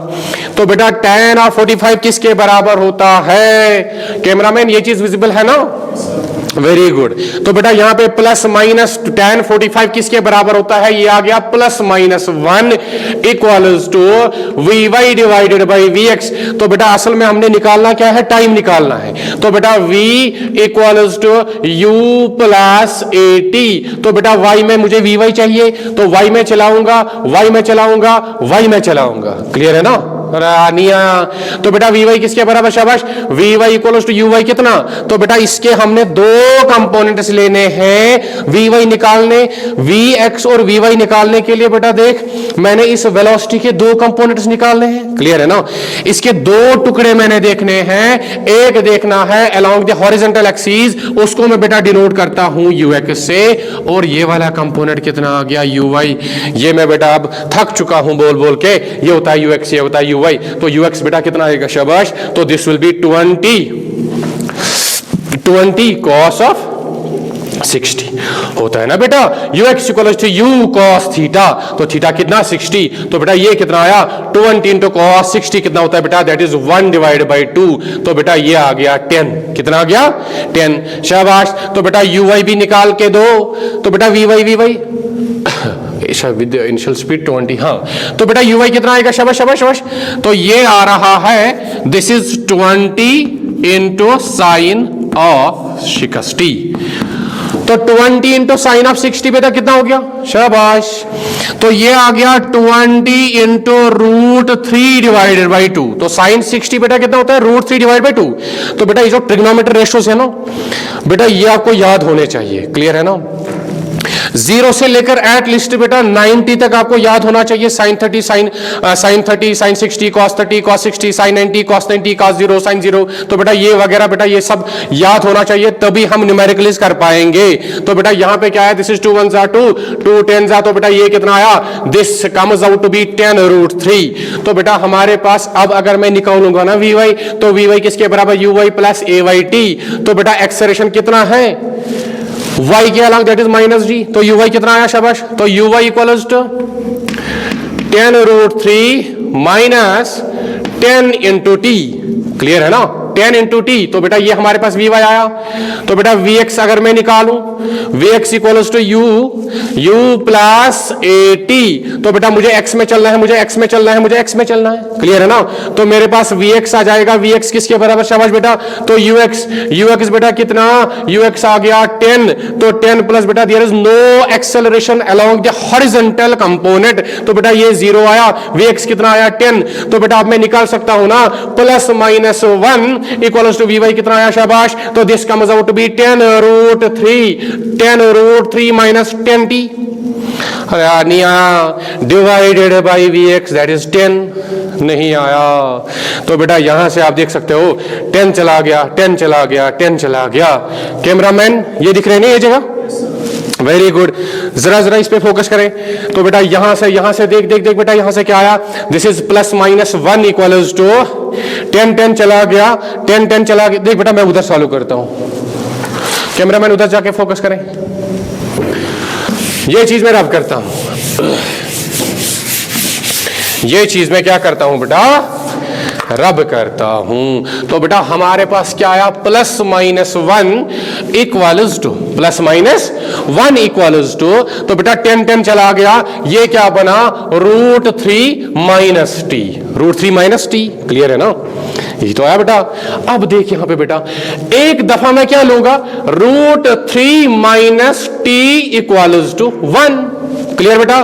Speaker 1: तो बेटा tan ऑफ 45 किसके बराबर होता है, कैमरामैन ये चीज विजिबल है ना, वेरी गुड। तो बेटा यहां पे प्लस माइनस tan 45 किसके बराबर होता है? ये आ गया plus minus 1 equals to v y divided by v x. तो बेटा असल में हमने निकालना क्या है? टाइम निकालना है। तो बेटा v equals to u plus a t. तो बेटा y में मुझे वी वाई चाहिए, तो y में चलाऊंगा, y में चलाऊंगा, y में चलाऊंगा। क्लियर है ना? रानिया। तो बेटा वी वाई किसके बराबर? शाबाश। V y equal to u y कितना? तो बेटा इसके हमने दो कंपोनेंट्स लेने हैं वी वाई निकालने, वी एक्स और वी वाई निकालने के लिए बेटा देख मैंने इस वेलोसिटी के दो कंपोनेंट्स निकालने हैं। क्लियर है ना? इसके दो टुकड़े मैंने देखने हैं। एक देखना है अलोंग द हॉरिजॉन्टल एक्सिस, उसको मैं बेटा डिनोट करता हूं यू एक्स से, और ये वाला कंपोनेंट कितना आ गया? U y. ये मैं बेटा अब थक चुका हूं बोल बोल के, ये होता है यू एक्स, ये होता है यू वाई। तो यू एक्स बेटा कितना आएगा? शाबाश। तो this will be 20 cos of 60 होता है ना बेटा। U x equal to u cos theta. तो थीटा कितना? 60। तो बेटा ये कितना आया? 20 इंटू कॉस 60 कितना होता है बेटा? That is 1 divide by 2। तो बेटा ये आ गया 10। कितना आ गया? 10। शाबाश। तो बेटा यू वाई भी निकाल के दो। तो बेटा v y with initial speed 20। हाँ, तो बेटा यू वाई कितना आएगा? शाबाश शाबाश शाबाश। तो ये आ रहा है this is 20 into sine of 60। तो 20 इंटू साइन ऑफ 60 बेटा कितना हो गया? शाबाश। तो ये आ गया 20 इंटू रूट 3 डिवाइडेड बाई 2। तो साइन 60 बेटा कितना होता है? Root 3 divide by 2। तो बेटा ये जो ट्रिग्नोमेट्री रेशियोज है ना बेटा, ये आपको याद होने चाहिए। क्लियर है ना? 0 से लेकर एट लिस्ट बेटा 90 तक आपको याद होना चाहिए। Sine 30 sine 60 cos 30 cos 60 sine 90 cos 90 cos 0 sine 0। तो बेटा ये वगैरह बेटा ये सब याद होना चाहिए, तभी हम न्यूमेरिकल्स कर पाएंगे। तो बेटा यहां पे क्या है? दिस इज 2 1 2 2 10 तो बेटा ये कितना आया? This comes out to be 10 root 3। तो बेटा हमारे पास अब अगर मैं निकालूंगा ना वी वाई, तो वी वाई किसके बराबर? U y plus a y t. तो बेटा एक्सेलरेशन कितना है? y के अलग दैट इज माइनस जी। तो यू वाई कितना आया? शाबाश। तो u y equals to 10 root 3 minus 10 into T. Clear है ना? 10 इंटू टी। तो बेटा ये हमारे पास वी वाई आया। तो बेटा वी एक्स अगर मैं निकालूं, v x equals to u plus a t. तो बेटा मुझे एक्स में चलना है, मुझे एक्स में चलना है, मुझे एक्स में चलना है। क्लियर है ना? तो मेरे पास वी एक्स आ जाएगा। वी एक्स किसके बराबर? शाबाश बेटा। तो यू एक्स बेटा कितना? यू एक्स आ गया 10। तो 10 प्लस बेटा there is no acceleration along the horizontal component. तो बेटा ये 0 आया। वी एक्स कितना आया? 10। तो बेटा अब मैं निकाल सकता हूं ना plus minus 1 equals to v Y कितना आया? शाबाश। तो this comes out to be 10 root 3 minus 10 t. अरे नहीं आया। Divided by v x that is 10 नहीं आया। तो बेटा यहां से आप देख सकते हो 10 चला गया, 10 चला गया, 10 चला गया। कैमरामैन ये दिख रहे नहीं ये जगह? Very good. जरा इस पे फोकस करें। तो बेटा यहां से देख देख देख बेटा यहां से क्या आया? This is plus minus 1 equals to 10 चला गया, 10 चला गया। देख बेटा मैं उधर सॉल्व करता हूं। कैमरामैन उधर जाके फोकस करें। ये चीज मैं रब करता हूं। ये चीज मैं क्या करता हूं बेटा? रब करता हूं। तो बेटा हमारे पास क्या आया? Plus minus 1 equals to plus minus 1 equals to. तो बेटा 10 चला गया। ये क्या बना? Root 3 minus t. Root 3 minus t. Clear है ना? ये तो आया बेटा। अब देख यहां पे बेटा एक दफा मैं क्या लूंगा? Root 3 minus t equals to 1। Clear बेटा?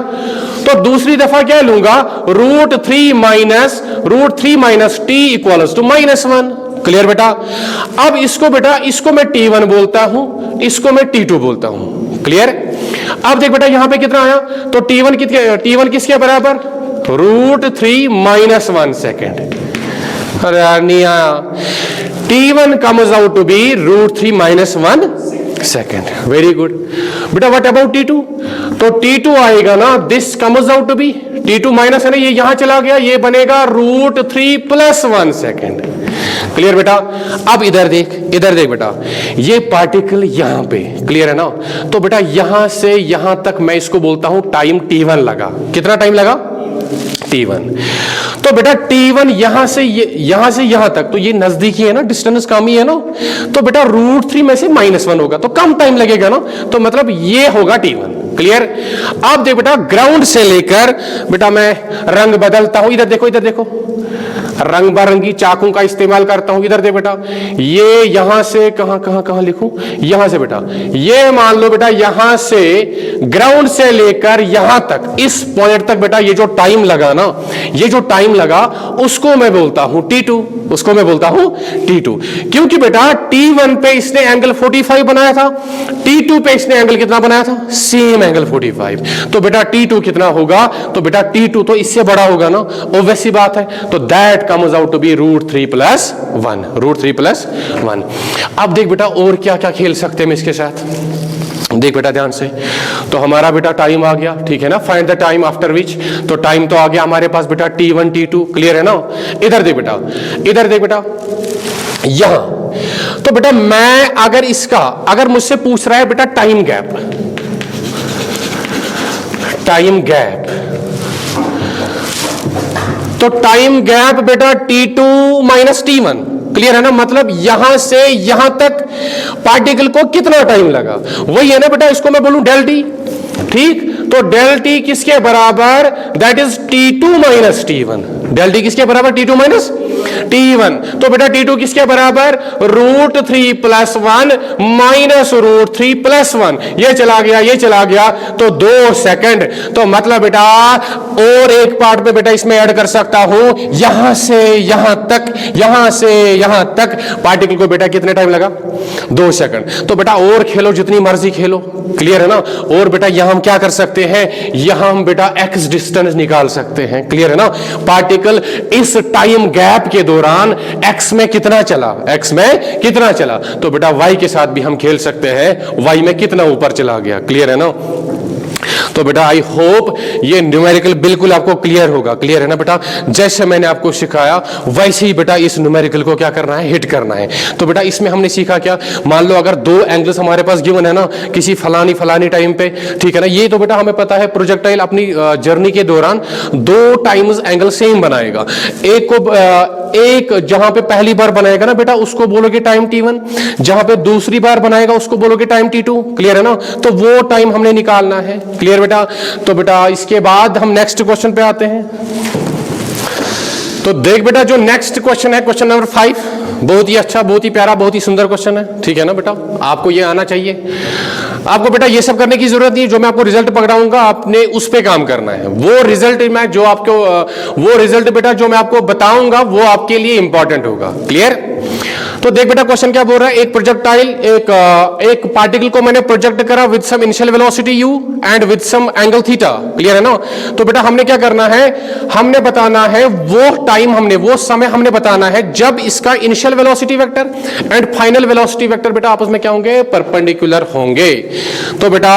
Speaker 1: तो दूसरी दफा क्या लूंगा? Root 3 minus t equals to -1। Clear बेटा? अब इसको बेटा इसको मैं T1 बोलता हूं, इसको मैं T2 बोलता हूं। क्लियर? अब देख बेटा यहां पे कितना आया? तो T1 किसके बराबर? Root 3 minus 1 second. अरे यार नहीं आया। T1 comes out to be root 3 minus 1 second. Very good बेटा। What about T2? तो T2 आएगा ना, this comes out to be T2 minus है ना, ये यहां चला गया, ये बनेगा रूट 3 प्लस 1 सेकेंड। क्लियर बेटा? अब इधर देख बेटा, ये पार्टिकल यहां पे। क्लियर है ना? तो बेटा यहां से यहां तक मैं इसको बोलता हूं टाइम T1 लगा। कितना टाइम लगा? T1। तो बेटा T1 यहां से यहां तक, तो ये नजदीकी है ना, डिस्टेंस कम ही है ना, तो बेटा √3 में से -1 होगा, तो कम टाइम लगेगा ना, तो मतलब ये होगा T1। क्लियर? अब देख बेटा, ग्राउंड से लेकर, बेटा मैं रंग बदलता हूं, इधर देखो, इधर देखो, रंग बिरंगी चाकू का इस्तेमाल करता हूं, इधर दे बेटा, ये यहां से कहां लिखूं, यहां से बेटा, ये मान लो बेटा, यहां से ग्राउंड से लेकर यहां तक, इस पॉइंट तक बेटा, ये जो टाइम लगा ना, ये जो टाइम लगा उसको मैं बोलता हूं T2, उसको मैं बोलता हूं T2, क्योंकि बेटा T1 पे इसने एंगल 45 बनाया था, T2 पे इसने एंगल कितना बनाया था, सेम एंगल 45, तो बेटा T2 कितना होगा, तो बेटा T2 तो इससे बड़ा होगा ना, ऑब्वियस सी बात है, तो that comes out to be √3 + 1, √3 + 1। अब देख बेटा, और क्या क्या खेल सकते हैं हम इसके साथ, देख बेटा ध्यान से, तो हमारा बेटा टाइम आ गया, ठीक है ना, find the time after which, तो टाइम तो आ गया हमारे पास बेटा T1 T2, क्लियर है ना। इधर देख बेटा, इधर देख बेटा, यहां, तो बेटा मैं अगर मुझसे पूछ रहा है बेटा टाइम गैप, तो टाइम गैप बेटा T2 - T1, क्लियर है ना, मतलब यहां से यहां तक पार्टिकल को कितना टाइम लगा, वही है ना बेटा, इसको मैं बोलूं del T, ठीक, तो del T किसके बराबर, that is T2 - T1, del T किसके बराबर, T2 - T1, तो बेटा T2 किसके बराबर, √3 + 1 -√3 + 1, ये चला गया, तो 2 सेकंड, तो मतलब बेटा और एक पार्ट पे बेटा इसमें ऐड कर सकता हूं, यहां से यहां तक पार्टिकल को बेटा कितने टाइम लगा, 2 सेकंड, तो बेटा और खेलो, जितनी मर्जी खेलो, क्लियर है ना। और बेटा यहां हम क्या कर सकते हैं, यहां हम बेटा x डिस्टेंस निकाल सकते हैं, क्लियर है ना, पार्टिकल इस टाइम गैप के दौरान x में कितना चला, तो बेटा y के साथ भी हम खेल सकते हैं, y में कितना ऊपर चला गया, क्लियर है ना। तो बेटा आई होप ये न्यूमेरिकल बिल्कुल आपको क्लियर होगा, क्लियर है ना बेटा, जैसे मैंने आपको सिखाया वैसे ही बेटा इस न्यूमेरिकल को क्या करना है, हिट करना है। तो बेटा इसमें हमने सीखा क्या, मान लो अगर 2 एंगल्स हमारे पास गिवन है ना, किसी फलानी टाइम पे, ठीक है ना, ये तो बेटा हमें पता है प्रोजेक्टाइल अपनी जर्नी के दौरान 2 टाइम्स एंगल सेम बनाएगा, एक जहां पे पहली बार बनाएगा ना बेटा, उसको बोलोगे टाइम T1, जहां पे दूसरी बार बनाएगा उसको बोलोगे टाइम T2, क्लियर है ना, तो वो टाइम हमने निकालना है, क्लियर बेटा। तो बेटा इसके बाद हम नेक्स्ट क्वेश्चन पे आते हैं। तो देख बेटा जो नेक्स्ट क्वेश्चन है, क्वेश्चन नंबर 5, बहुत ही अच्छा, बहुत ही प्यारा, बहुत ही सुंदर क्वेश्चन है, ठीक है ना बेटा, आपको ये आना चाहिए। आपको बेटा ये सब करने की जरूरत नहीं, जो मैं आपको रिजल्ट पकड़ाऊंगा आपने उस पे काम करना है, वो रिजल्ट बेटा जो मैं आपको बताऊंगा वो आपके लिए इंपॉर्टेंट होगा, क्लियर। तो देख बेटा क्वेश्चन क्या बोल रहा है, एक प्रोजेक्टाइल, एक पार्टिकल को मैंने प्रोजेक्ट करा with some initial velocity u and with some angle theta, clear है ना। तो बेटा हमने क्या करना है, हमने बताना है वो समय हमने बताना है जब इसका initial velocity vector and final velocity vector बेटा आपस में क्या होंगे, परपेंडिकुलर होंगे। तो बेटा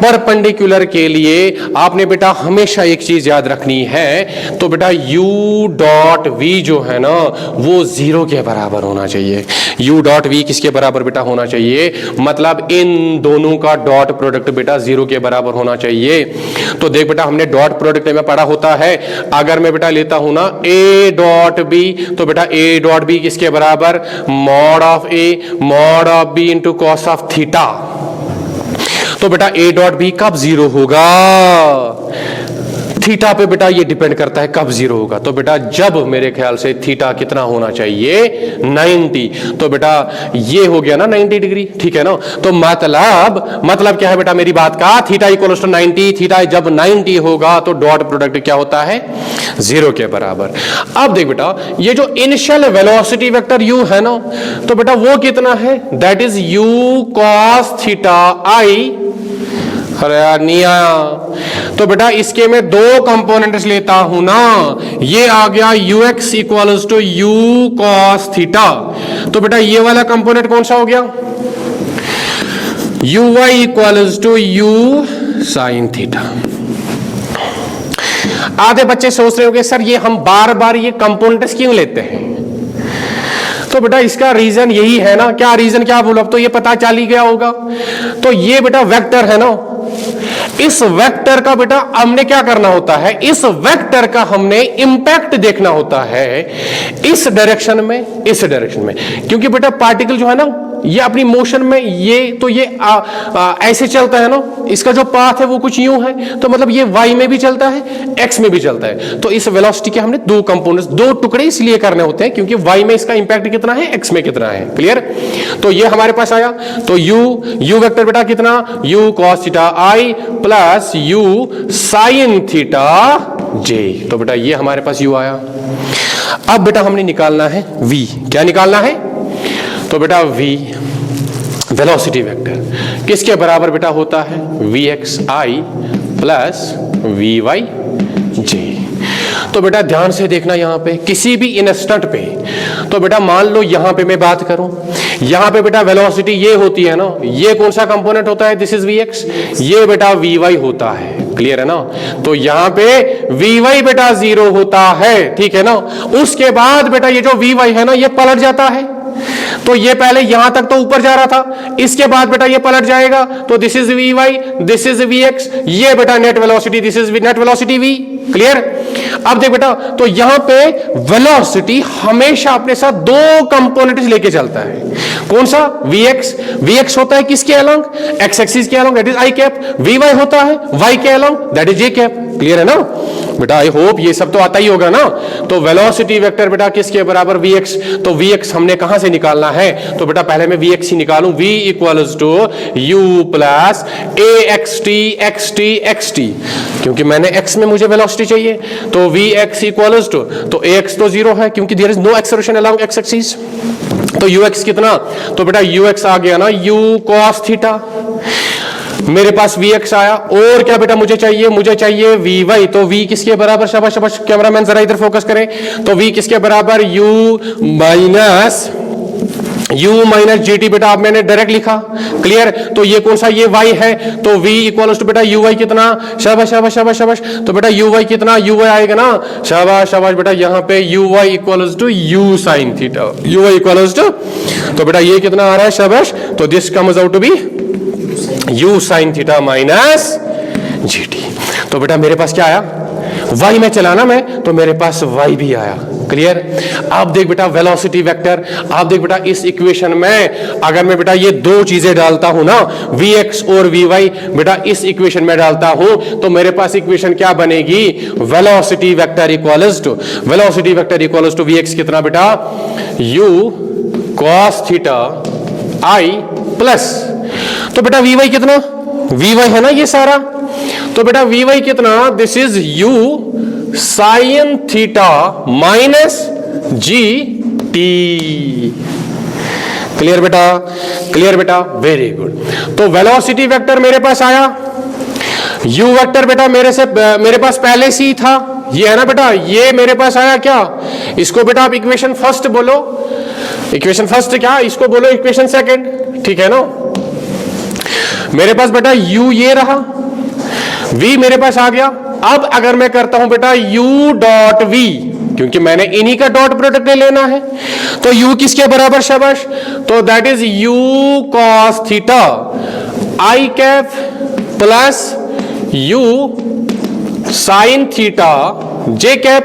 Speaker 1: परपेंडिकुलर के लिए आपने बेटा हमेशा एक चीज याद रखनी है, तो बेटा u.v जो है ना वो 0 के बराबर होना चाहिए। u.v किसके बराबर बेटा होना चाहिए, मतलब इन दोनों का डॉट प्रोडक्ट बेटा 0 के बराबर होना चाहिए। तो देख बेटा हमने डॉट प्रोडक्ट में पढ़ा होता है, अगर मैं बेटा लेता हूं ना a.b, तो बेटा a.b किसके बराबर, mod of b into cos of theta. तो बेटा a.b कब 0 होगा, थीटा पे बेटा ये डिपेंड करता है कब 0 होगा। तो बेटा जब मेरे ख्याल से थीटा कितना होना चाहिए, 90, तो बेटा ये हो गया ना 90 डिग्री, ठीक है ना। तो मतलब क्या है बेटा मेरी बात का, थीटा इक्वल्स टू 90, थीटा जब 90 होगा तो डॉट प्रोडक्ट क्या होता है, 0 के बराबर। अब देख बेटा ये जो इनिशियल वेलोसिटी वेक्टर u है ना, तो बेटा वो कितना है, that is u cos theta I, अरे यार नहीं आया, तो बेटा इसके मैं 2 कंपोनेंट्स लेता हूं ना, ये आ गया ux equals to u cos theta, तो बेटा ये वाला कंपोनेंट कौन सा हो गया, uy equals to u sin theta. आधे बच्चे सोच रहे होंगे सर ये हम बार बार ये कंपोनेंट्स क्यों लेते हैं, तो बेटा इसका रीजन यही है ना, क्या रीजन क्या बोलो, अब तो ये पता चल ही गया होगा। तो ये बेटा वेक्टर है ना, इस वेक्टर का बेटा हमने क्या करना होता है, इस वेक्टर का हमने इंपैक्ट देखना होता है इस डायरेक्शन में, इस डायरेक्शन में, क्योंकि बेटा पार्टिकल जो है ना ये अपनी मोशन में ये ऐसे चलता है ना, इसका जो पाथ है वो कुछ यूं है, तो मतलब ये y में भी चलता है, x में भी चलता है। तो इस वेलोसिटी के हमने दो कंपोनेंट्स, दो टुकड़े इसलिए करने होते हैं क्योंकि y में इसका इंपैक्ट कितना है, x में कितना है। क्लियर? तो ये हमारे पास आया, तो u वेक्टर बेटा कितना, u cos theta i plus u sin theta j। तो बेटा ये हमारे पास u आया। अब बेटा हमने निकालना है v। क्या निकालना है? तो बेटा v वेलोसिटी वेक्टर किसके बराबर बेटा होता है, vxi प्लस vyj। तो बेटा ध्यान से देखना, यहां पे किसी भी इंस्टेंट पे, तो बेटा मान लो यहां पे मैं बात करूं, यहां पे बेटा वेलोसिटी ये होती है ना, ये कौन सा कंपोनेंट होता है, दिस इज vx, ये बेटा vy होता है। क्लियर है ना? तो यहां पे vy बेटा 0 होता है, ठीक है ना। उसके बाद बेटा ये जो vy है ना ये पलट जाता है, तो ये पहले यहां तक तो ऊपर जा रहा था, इसके बाद बेटा ये पलट जाएगा, तो this is vy, this is vx, ये बेटा net velocity, this is net velocity v। Clear? अब देख बेटा, तो यहां पे वेलोसिटी हमेशा अपने साथ दो कंपोनेंट्स लेके चलता है। कौन सा? vx होता है किसके अलोंग, x एक्सिस के along, that is i cap. vy होता है y के along, that is j cap. Clear है ना बेटा? आई होप ये सब तो आता ही होगा ना। तो वेलोसिटी वेक्टर बेटा किसके बराबर, vx। तो vx हमने कहां से निकालना है, तो बेटा पहले मैं vx ही निकालूं, v equals to u plus axt, क्योंकि मैंने x में मुझे वेलोसिटी चाहिए, तो vx इक्वल्स टू, तो ax तो 0 है क्योंकि there is no acceleration along x axis. तो ux कितना, तो बेटा ux आ गया ना u cos थीटा, मेरे पास vx आया, और क्या बेटा मुझे चाहिए, मुझे चाहिए vy। तो v किसके बराबर, शाबाश शाबाश कैमरामैन जरा इधर फोकस करें, तो v किसके बराबर, u माइनस gt बेटा अब मैंने डायरेक्ट लिखा। क्लियर? तो ये कौन सा, ये y है, तो v इक्वल्स टू बेटा uy कितना, शाबाश शाबाश शाबाश शाबाश, तो बेटा uy कितना, uy आएगा ना, शाबाश शाबाश बेटा, यहाँ पे uy equals to u sin theta, uy equals to, तो बेटा ये कितना आ रहा है, शाबाश, तो this comes out to be u sin theta minus gt। तो बेटा मेरे पास क्या आया, y में चलाना मैं, तो मेरे पास y भी आया। क्लियर? अब देख बेटा वेलोसिटी वेक्टर, आप देख बेटा इस इक्वेशन में अगर मैं बेटा ये दो चीजें डालता हूं ना, vx और vy बेटा इस इक्वेशन में डालता हूं, तो मेरे पास इक्वेशन क्या बनेगी, velocity vector equals to vx कितना बेटा, u cos theta i plus, तो बेटा vy कितना, vy है ना ये सारा, तो बेटा vy कितना, this is u sin theta minus gt। Clear बेटा? क्लियर बेटा, वेरी गुड। तो वेलोसिटी वेक्टर मेरे पास आया, u वेक्टर बेटा मेरे पास पहले से ही था, ये है ना बेटा, ये मेरे पास आया क्या, इसको बेटा आप इक्वेशन फर्स्ट बोलो, इक्वेशन फर्स्ट क्या, इसको बोलो इक्वेशन सेकंड, ठीक है ना। मेरे पास बेटा u ये रहा, v मेरे पास आ गया। अब अगर मैं करता हूं बेटा u डॉट v, क्योंकि मैंने इन्हीं का डॉट प्रोडक्ट लेना है, तो u किसके बराबर, शाबाश, तो that is u cos theta i cap plus u sin theta j cap.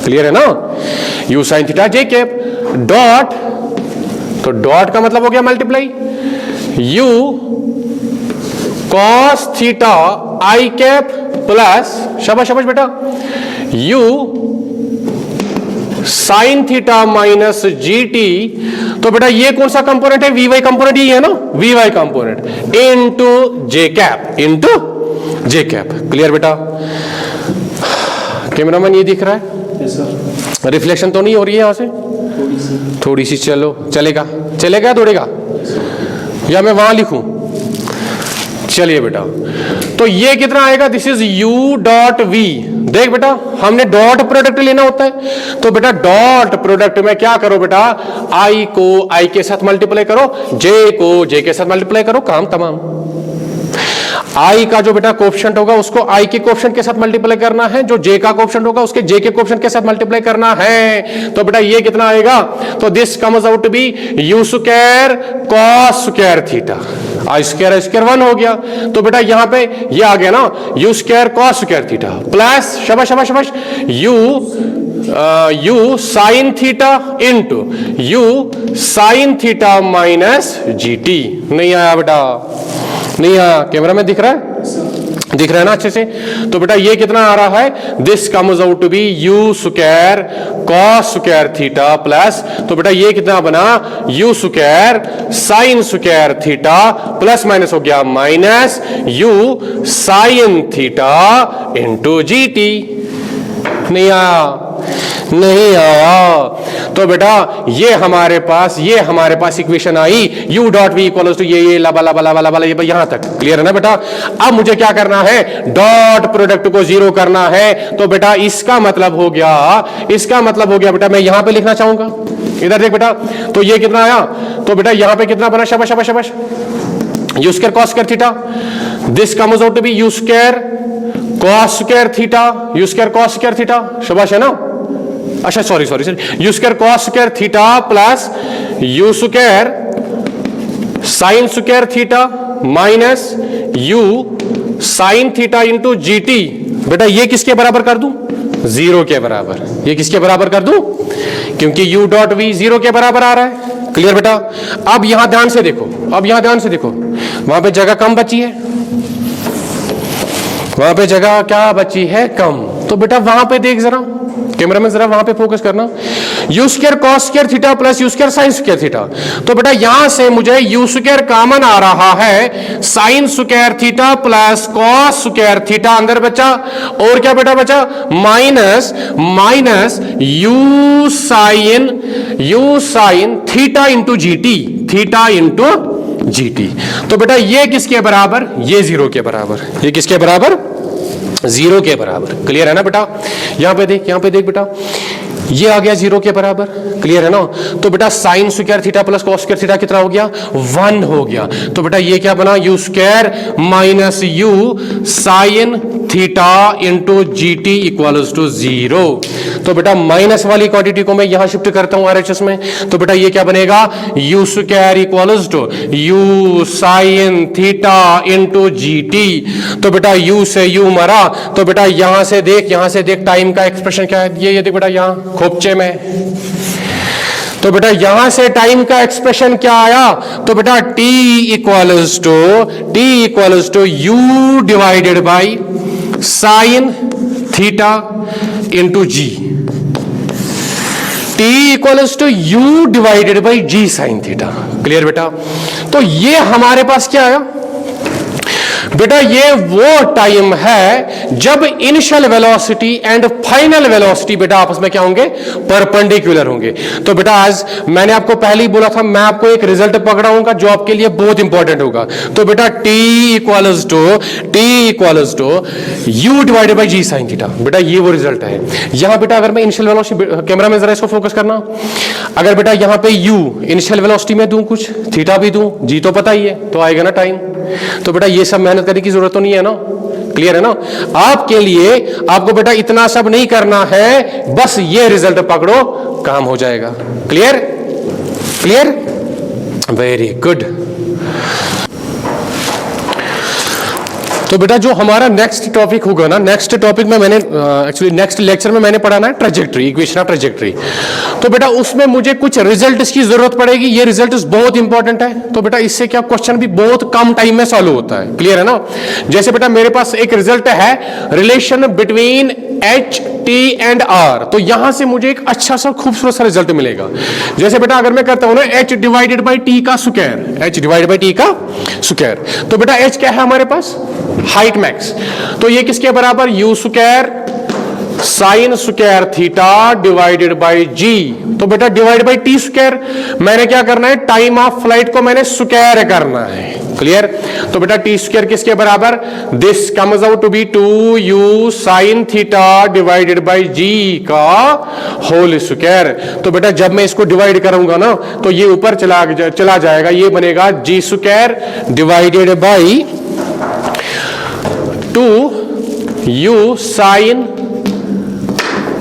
Speaker 1: Clear है ना, u sin theta j cap dot, तो डॉट का मतलब हो गया multiply, u cos theta i cap plus, शाबाश शाबाश बेटा, u sin theta minus gt। तो बेटा ये कौन सा कंपोनेंट है, vy कंपोनेंट ही है ना, vy component into j cap, clear बेटा? कैमरामैन ये दिख रहा है, रिफ्लेक्शन तो नहीं हो रही है यहां से, थोड़ी सी चलो, चलेगा दौड़ेगा, या मैं वहां लिखूं, चलिए बेटा, तो ये कितना आएगा, this is u dot v। देख बेटा हमने डॉट प्रोडक्ट लेना होता है, तो बेटा डॉट प्रोडक्ट में क्या करो बेटा, i को i के साथ मल्टीप्लाई करो, j को j के साथ मल्टीप्लाई करो, काम तमाम। आई का जो बेटा कोएफिशिएंट होगा उसको आई के कोएफिशिएंट के साथ मल्टीप्लाई करना है, जो जे का कोएफिशिएंट होगा उसके जे के कोएफिशिएंट के साथ मल्टीप्लाई करना है। तो बेटा ये कितना आएगा, तो this comes out to be you square cos square theta. I square 1 हो गया, तो बेटा यहां पे ये आ गया ना you square cos square theta plus शाबाश शाबाश शाबाश you sine theta into you sine theta minus ji T. नहीं आया बेटा, नहीं आया, कैमरा में दिख रहा है, दिख रहा है ना अच्छे से। तो बेटा ये कितना आ रहा है, this comes out to be you square cos square theta plus, तो बेटा ये कितना बना you square sine square theta plus minus हो गया minus you sine theta into ji T. नहीं आया, नहीं आया। तो बेटा ये हमारे पास इक्वेशन आई u dot V equal to ये लबा लबा लबा लबा ये यहां तक क्लियर है ना बेटा। अब मुझे क्या करना है, डॉट प्रोडक्ट को जीरो करना है। तो बेटा इसका मतलब हो गया बेटा मैं यहां पे लिखना चाहूंगा, इधर देख बेटा। तो ये कितना आया, तो बेटा यहां पे कितना बना, शाबाश शाबाश शाबाश, u square cos square theta, this comes out to be you square cos square theta, u square cos square theta, शाबाश है ना। अच्छा sorry u square cos square theta plus u square sine square theta minus you sine theta into ji t. बेटा ये किसके बराबर कर दूं, 0 के बराबर। ये किसके बराबर कर दूं, क्योंकि u डॉट वी 0 के बराबर आ रहा है। क्लियर बेटा। अब यहां ध्यान से देखो, वहां पे जगह कम बची है, वहां पे जगह क्या बची है, कम। तो बेटा वहां पे देख जरा, कैमरा में जरा वहां पे फोकस करना, you square cos square theta plus u square sine square theta. तो बेटा यहां से मुझे यू स्क्वायर कॉमन आ रहा है, sign square theta plus cos square theta अंदर बचा, और क्या बेटा बचा, minus you sine theta into G T, theta into ji t. तो बेटा ये किसके बराबर, ये 0 के बराबर, ये किसके बराबर, 0 के बराबर। क्लियर है ना बेटा। यहां पे देख बेटा, ये आ गया 0 के बराबर। क्लियर है ना। तो बेटा sign square theta plus cos square theta कितना हो गया, 1 हो गया। तो बेटा ये क्या बना, you square minus you sine theta into ji t equals to 0। तो बेटा माइनस वाली क्वांटिटी को मैं यहां शिफ्ट करता हूं आरएचएस में। तो बेटा ये क्या बनेगा, u square equals to u sine theta into ji t. तो बेटा यू से यू मरा, तो बेटा यहां से देख टाइम का एक्सप्रेशन क्या है, ये देख बेटा यहां खोपचे में। तो बेटा यहां से टाइम का एक्सप्रेशन क्या आया, तो बेटा t equals to u divided by sine theta into g, t equals to u divided by g sine theta. Clear बेटा। तो ये हमारे पास क्या आया बेटा, ये वो टाइम है जब initial velocity and final velocity बेटा आपस में क्या होंगे, परपेंडिकुलर होंगे। तो बेटा आज मैंने आपको पहले ही बोला था, मैं आपको एक रिजल्ट पकड़ाऊंगा जो आपके लिए बहुत इंपॉर्टेंट होगा। तो बेटा t equals to u divided by g sine theta. बेटा ये वो रिजल्ट है। यहां बेटा अगर मैं इनिशियल वेलोसिटी, कैमरा में जरा इसको फोकस करना, अगर बेटा यहां पे u इनिशियल वेलोसिटी में दूं, कुछ थीटा भी दूं, जी तो पता ही है, तो आएगा ना टाइम। तो बेटा ये सब मेहनत करने की जरूरत तो नहीं है ना। क्लियर है ना। आपके लिए आपको बेटा इतना सब नहीं करना है, बस ये रिजल्ट पकड़ो, काम हो जाएगा। Clear, very good. तो बेटा जो हमारा नेक्स्ट टॉपिक होगा ना, नेक्स्ट टॉपिक में मैंने एक्चुअली नेक्स्ट लेक्चर में मैंने पढ़ाना है ट्रेजेक्ट्री, इक्वेशन ऑफ ट्रेजेक्ट्री। तो बेटा उसमें मुझे कुछ रिजल्ट्स की जरूरत पड़ेगी, ये रिजल्ट्स बहुत इंपॉर्टेंट है। तो बेटा इससे क्या क्वेश्चन भी बहुत कम टाइम में सॉल्व होता है। क्लियर है ना। जैसे बेटा मेरे पास एक रिजल्ट है, relation between h t and r. तो यहां से मुझे एक अच्छा सा खूबसूरत सा रिजल्ट मिलेगा। जैसे बेटा अगर मैं करता हूं ना एच डिवाइडेड बाई टी का square, H divided by T का स्क्वायर। तो बेटा एच क्या है हमारे पास, हाइट मैक्स। तो ये किसके बराबर, U square sine square theta divided by G. तो बेटा डिवाइड बाई टी स्क्वायर, मैंने क्या करना है, टाइम ऑफ फ्लाइट को मैंने स्क्वायर करना है। क्लियर। तो बेटा टी स्क्वायर किसके बराबर, this comes out to be 2u sine theta divided by G का होल स्क्वायर। तो बेटा जब मैं इसको डिवाइड करूंगा ना, तो ये ऊपर चला जाएगा, ये बनेगा G square divided by 2u sine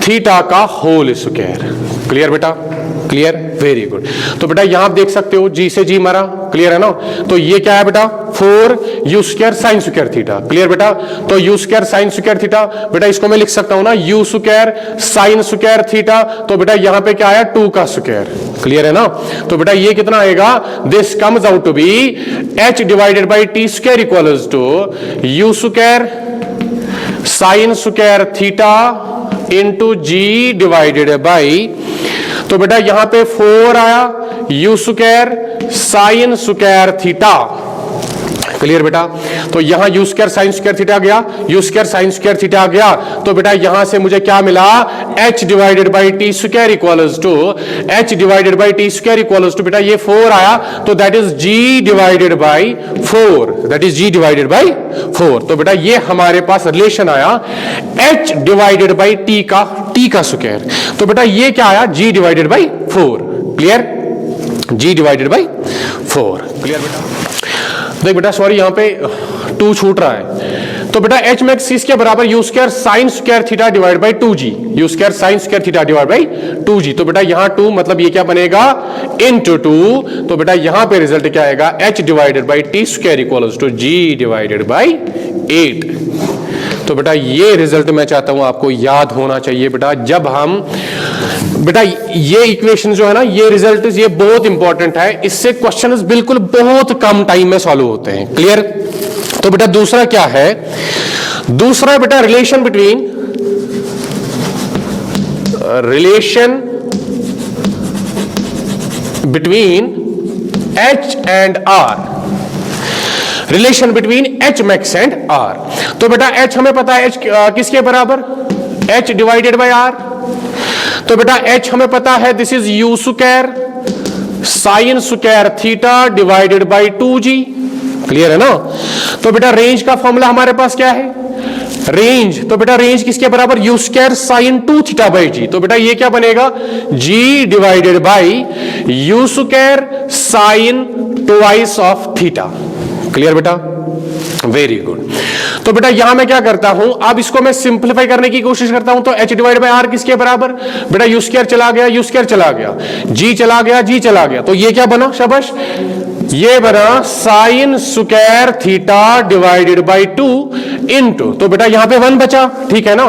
Speaker 1: theta का होल स्क्वायर। क्लियर बेटा, क्लियर, वेरी गुड। तो बेटा यहां आप देख सकते हो जी से जी मारा, क्लियर है ना। तो ये क्या है बेटा 4u square sine square theta. Clear बेटा, तो u square sine square theta, बेटा इसको मैं लिख सकता हूं ना u square sine square theta. तो बेटा यहां पे क्या आया 2 का स्क्वायर। क्लियर है ना। तो बेटा ये कितना आएगा, this comes out to be h divided by t square equals to u square sine square theta into g divided by, तो बेटा यहां पे 4 आया u square sine square theta. Clear बेटा, तो यहां u square sine square theta गया, u square sine square theta गया। तो बेटा यहां से मुझे क्या मिला, h divided by t square equals to h divided by t square equals to, बेटा ये 4 आया तो that is g divided by 4, that is g divided by 4। तो बेटा ये हमारे पास रिलेशन आया h डिवाइडेड बाई t का स्क्वायर। तो बेटा ये क्या आया, g divided by 4। Clear, g divided by 4। Clear बेटा, देख बेटा सॉरी यहां पे 2 छूट रहा है। तो बेटा h मैक्स इसके बराबर u square sine square theta divide by 2g, u square sine square theta divide by 2g। तो बेटा यहां 2 मतलब ये क्या बनेगा इनटू 2। तो बेटा यहां पे रिजल्ट क्या आएगा, h divided by t square equals to g divided by 8। तो बेटा ये रिजल्ट मैं चाहता हूं आपको याद होना चाहिए बेटा, जब हम बेटा ये इक्वेशन जो है ना, ये रिजल्ट ये बहुत इंपॉर्टेंट है, इससे क्वेश्चंस बिल्कुल बहुत कम टाइम में सॉल्व होते हैं। क्लियर। तो बेटा दूसरा क्या है, दूसरा बेटा relation between h and r, relation between h max and r। तो बेटा h हमें पता है h किसके बराबर, h डिवाइडेड बाय r। तो बेटा h हमें पता है this is u square sine square theta divided by 2g। Clear है ना। तो बेटा रेंज का फॉर्मूला हमारे पास क्या है, रेंज, तो बेटा रेंज किसके बराबर, u square sine 2 theta by g। तो बेटा ये क्या बनेगा, g divided by u square sign twice of theta. Clear बेटा, वेरी गुड। तो बेटा यहां मैं क्या करता हूं, अब इसको मैं सिंपलीफाई करने की कोशिश करता हूं। तो h डिवाइड बाई r किसके बराबर, बेटा u स्क्वायर चला गया, u स्क्वायर चला गया, g चला गया, g चला गया। तो ये क्या बना, शाबाश, ये बना sign square theta divided by 2 into, तो बेटा यहां पे 1 बचा, ठीक है ना,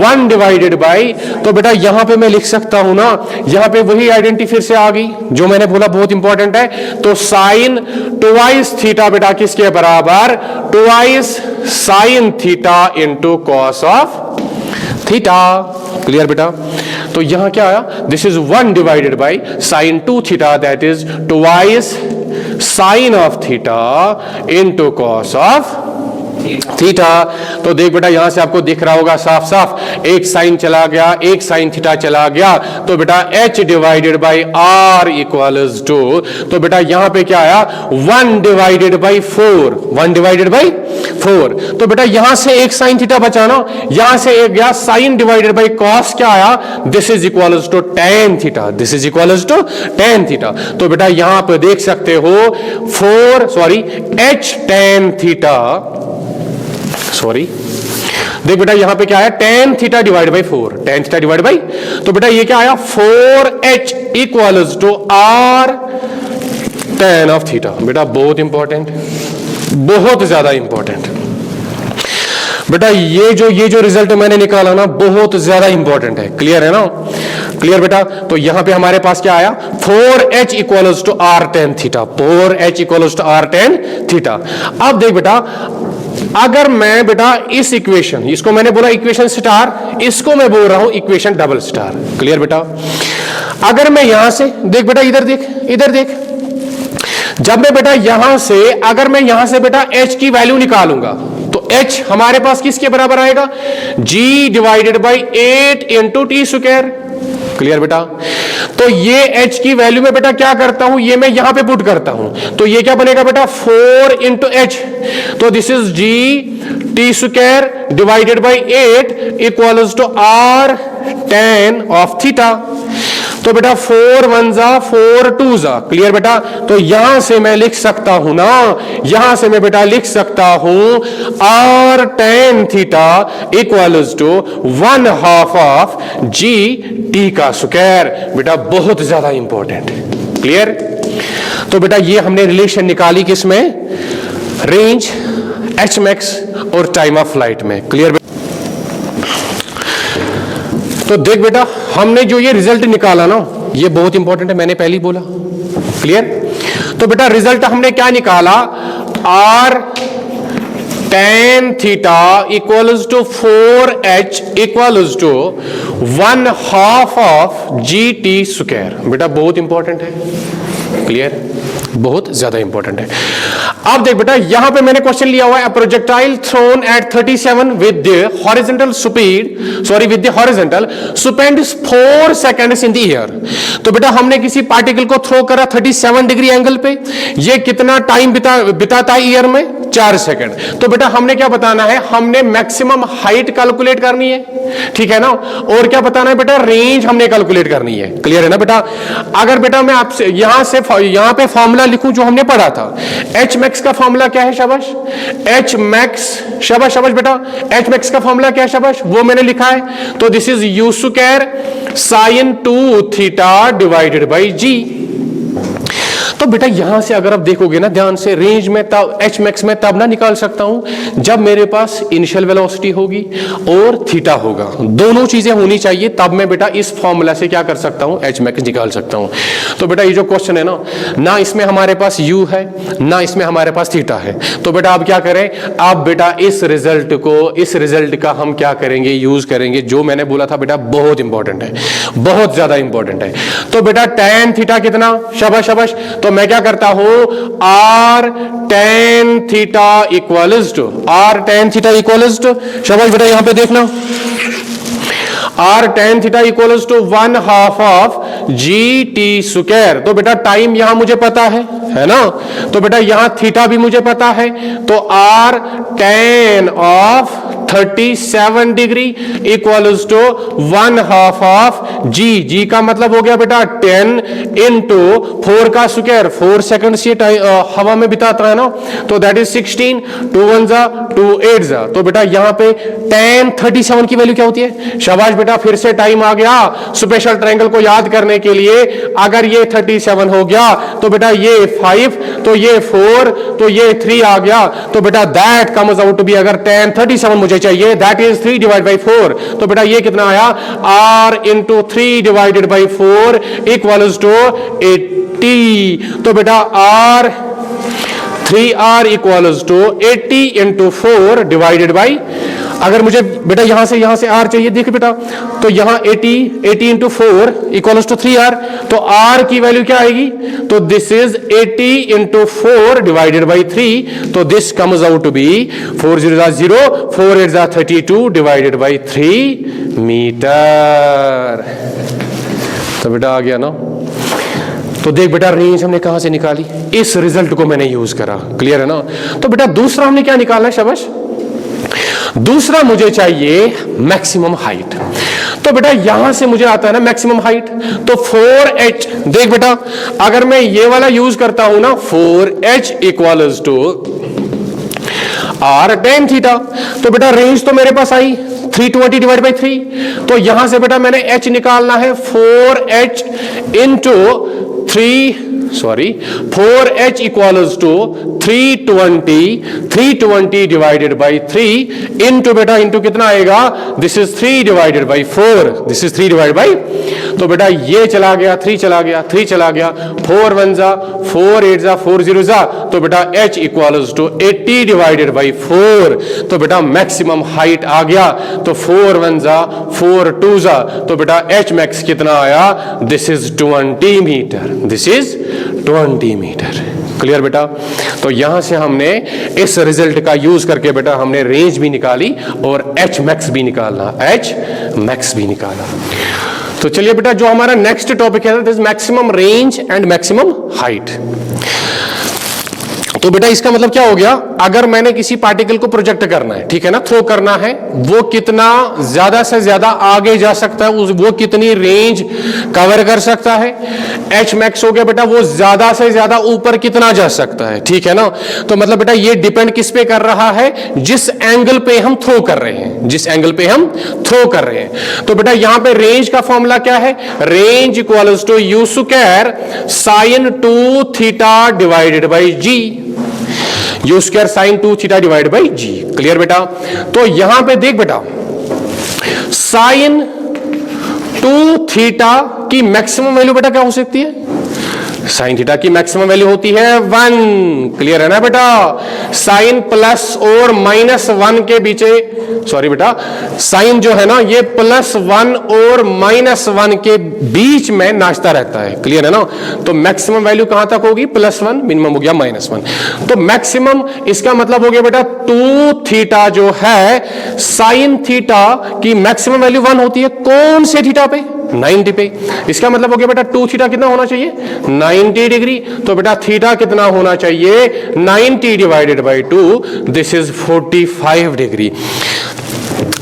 Speaker 1: 1 डिवाइडेड बाई, तो बेटा यहां पे मैं लिख सकता हूं ना, यहां पे वही आइडेंटिटी फिर से आ गई जो मैंने बोला बहुत इंपॉर्टेंट है। तो साइन ट्वाइस थीटा बेटा किसके बराबर, twice sign theta into cos of theta. Clear बेटा, तो यहां क्या आया, this is 1 divided by sign 2 theta, that is twice sign of theta into cos of theta. तो देख बेटा यहां से आपको दिख रहा होगा साफ साफ, एक साइन चला गया, एक साइन थीटा चला गया। तो बेटा h divided by r equals to, तो बेटा यहां पे क्या आया 1 डिवाइडेड बाई 4, 1 डिवाइडेड बाई 4। तो बेटा यहां से एक साइन थीटा बचा ना, यहां से एक गया साइन डिवाइडेड बाई कॉस, क्या आया, this is equals to tan theta, this is equals to tan theta. तो बेटा यहां पे देख सकते हो h tan थीटा, सॉरी देख बेटा यहां पे क्या है, tan theta divide by 4, tan theta divide by, तो बेटा ये क्या आया 4h equals to r tan of theta. बेटा बहुत इंपॉर्टेंट, बहुत ज्यादा इंपॉर्टेंट बेटा, ये जो रिजल्ट मैंने निकाला ना बहुत ज्यादा इंपॉर्टेंट है। क्लियर है ना, क्लियर बेटा। तो यहां पे हमारे पास क्या आया 4h equals to r tan theta, 4h equals to r tan theta. अब देख बेटा, अगर मैं बेटा इस इक्वेशन, इसको मैंने बोला इक्वेशन स्टार, इसको मैं बोल रहा हूं इक्वेशन डबल स्टार। क्लियर बेटा, अगर मैं यहां से देख बेटा, इधर देख, इधर देख, जब मैं बेटा यहां से, अगर मैं यहां से बेटा h की वैल्यू निकालूंगा तो h हमारे पास किसके बराबर आएगा, g divided by 8 into T square. Clear बेटा, तो ये h की वैल्यू में बेटा क्या करता हूं, ये मैं यहां पे पुट करता हूं, तो ये क्या बनेगा बेटा 4 इंटू h, तो this is g t square divided by 8 equals to r tan of theta. तो बेटा 4 1 जा 4 2 जा, क्लियर बेटा। तो यहां से मैं लिख सकता हूं ना, यहां से मैं बेटा लिख सकता हूं r tan theta equals to 1/2 of g t का स्क्वायर। बेटा बहुत ज्यादा इंपॉर्टेंट है, क्लियर। तो बेटा ये हमने रिलेशन निकाली किसमें, रेंज, एच मैक्स और टाइम ऑफ फ्लाइट में, क्लियर। तो देख बेटा हमने जो ये रिजल्ट निकाला ना, ये बहुत इंपॉर्टेंट है, मैंने पहले ही बोला, क्लियर। तो बेटा रिजल्ट हमने क्या निकाला, r tan theta equals to 4h equals to 1/2 of g t square. बेटा बहुत इंपॉर्टेंट है, क्लियर, बहुत ज्यादा इंपॉर्टेंट है। अब देख बेटा यहां पे मैंने क्वेश्चन लिया हुआ है, projectile thrown at 37 with the horizontal speed, sorry with the horizontal spends 4 seconds in the air. तो बेटा हमने किसी पार्टिकल को थ्रो करा 37 डिग्री एंगल पे, ये कितना टाइम बिताता है एयर में, 4 सेकंड। तो बेटा हमने क्या बताना है, हमने मैक्सिमम हाइट कैलकुलेट करनी है, ठीक है ना, और क्या बताना है बेटा, रेंज हमने कैलकुलेट करनी है, क्लियर है ना बेटा। अगर बेटा मैं आपसे यहां पे फॉर्मूला लिखूं जो हमने पढ़ा था, एच मैक्स का फॉर्मूला क्या है, शाबाश, एच मैक्स, शाबाश शाबाश बेटा, एच मैक्स का फॉर्मूला क्या है, शाबाश, वो मैंने लिखा है। तो this is U square sine 2 theta divided by G. तो बेटा यहां से अगर आप देखोगे ना ध्यान से, रेंज में तब एच मैक्स में तब ना निकाल सकता हूं जब मेरे पास इनिशियल वेलोसिटी होगी और थीटा होगा, दोनों चीजें होनी चाहिए, तब मैं बेटा इस फॉर्मूला से क्या कर सकता हूं, एच मैक्स निकाल सकता हूं। तो बेटा ये जो क्वेश्चन है ना इसमें हमारे पास यू है, ना इसमें हमारे पास थीटा है। तो बेटा आप क्या करें, आप बेटा इस रिजल्ट का हम क्या करेंगे, यूज करेंगे, जो मैंने बोला था बेटा बहुत इंपॉर्टेंट है, बहुत ज्यादा इंपॉर्टेंट है। तो बेटा tan थीटा कितना, शाबाश शाबाश, तो मैं क्या करता हूं, r tan theta equals to, शाबाश बेटा यहां पे देखना, r tan theta equals to 1/2 of g t square. तो बेटा टाइम यहां मुझे पता है ना, तो बेटा यहां थीटा भी मुझे पता है, तो r tan of 37 degree equals to 1/2 of G का मतलब हो गया बेटा 10 इंटू 4 का स्क्वायर, 4 सेकंड से हवा में बिताता है ना, तो दैट इज 16, 2 1 जा 2 8 जा। तो बेटा यहां पे tan 37 की वैल्यू क्या होती है, शाबाश बेटा फिर से टाइम आ गया स्पेशल ट्रायंगल को याद करने के लिए। अगर ये 37 हो गया तो बेटा ये 5, तो ये 4, तो ये 3 आ गया, तो बेटा that comes out to be, अगर tan 37 मुझे चाहिए दैट इज 3 डिवाइड बाई 4, तो बेटा ये कितना आया, r into 3 divided by 4 equals to 80। तो बेटा r 3r equals to 80 into 4 divided by, अगर मुझे बेटा यहां से r चाहिए, देख बेटा, तो यहां 80 इंटू 4 इक्वल्स टू 3r, तो r की वैल्यू क्या आएगी, तो this is 80 into 4 divided by 3, तो this comes out to be 4 0 0, 4 8 32 divided by 3 metre. तो बेटा आ गया ना। तो देख बेटा रेंज हमने कहां से निकाली, इस रिजल्ट को मैंने यूज करा, क्लियर है ना। तो बेटा दूसरा हमने क्या निकालना है, शाबाश, दूसरा मुझे चाहिए मैक्सिमम हाइट। तो बेटा यहां से मुझे आता है ना मैक्सिमम हाइट, तो 4h, देख बेटा अगर मैं ये वाला यूज करता हूं ना, 4h equals to r tan theta, तो बेटा रेंज तो मेरे पास आई 320 डिवाइड बाई 3, तो यहां से बेटा मैंने h निकालना है 4h into 4h equals to 320 divided by 3 into बेटा इंटू कितना आएगा, this is 3 divided by 4, this is 3 divide by, तो बेटा ये चला गया 3 चला गया 3 चला गया, 4 1 जा 4 8 जा 4 0 जा, तो बेटा h equals to 80 divided by 4, तो बेटा मैक्सिमम हाइट आ गया, तो 4 1 जा 4 2 जा, तो बेटा h मैक्स कितना आया, this is 20 metre, this is 20 metre, clear बेटा। तो यहां से हमने इस रिजल्ट का यूज करके बेटा हमने रेंज भी निकाली और एच मैक्स भी निकाला, एच मैक्स भी निकाला। तो चलिए बेटा जो हमारा नेक्स्ट टॉपिक है that is maximum range and maximum height. तो बेटा इसका मतलब क्या हो गया, अगर मैंने किसी पार्टिकल को प्रोजेक्ट करना है, ठीक है ना, थ्रो करना है, वो कितना ज्यादा से ज्यादा आगे जा सकता है, वो कितनी रेंज कवर कर सकता है। एच मैक्स हो गया बेटा, वो ज्यादा से ज्यादा ऊपर कितना जा सकता है, ठीक है ना। तो मतलब बेटा ये डिपेंड किस पे कर रहा है, जिस एंगल पे हम थ्रो कर रहे हैं, जिस एंगल पे हम थ्रो कर रहे हैं। तो बेटा यहां पे रेंज का फॉर्मूला क्या है, range equals to you square sine 2 theta divided by ji, you square sine 2 theta divide by g. Clear बेटा। तो यहां पे देख बेटा, साइन 2 थीटा की मैक्सिमम वैल्यू बेटा क्या हो सकती है, साइन थीटा की मैक्सिमम वैल्यू होती है 1। क्लियर है ना बेटा। साइन प्लस और माइनस 1 के बीच, सॉरी बेटा, साइन जो है ना ये +1 और -1 के बीच में नाचता रहता है। क्लियर है ना। तो मैक्सिमम वैल्यू कहां तक होगी, +1, मिनिमम हो गया -1। तो मैक्सिमम इसका मतलब हो गया बेटा 2 थीटा जो है, साइन थीटा की मैक्सिमम वैल्यू 1 होती है, कौन से थीटा पे, 90 पे। इसका मतलब हो गया बेटा 2 थीटा कितना होना चाहिए, 90 डिग्री। तो बेटा थीटा कितना होना चाहिए, 90 divided by 2, this is 45 degree.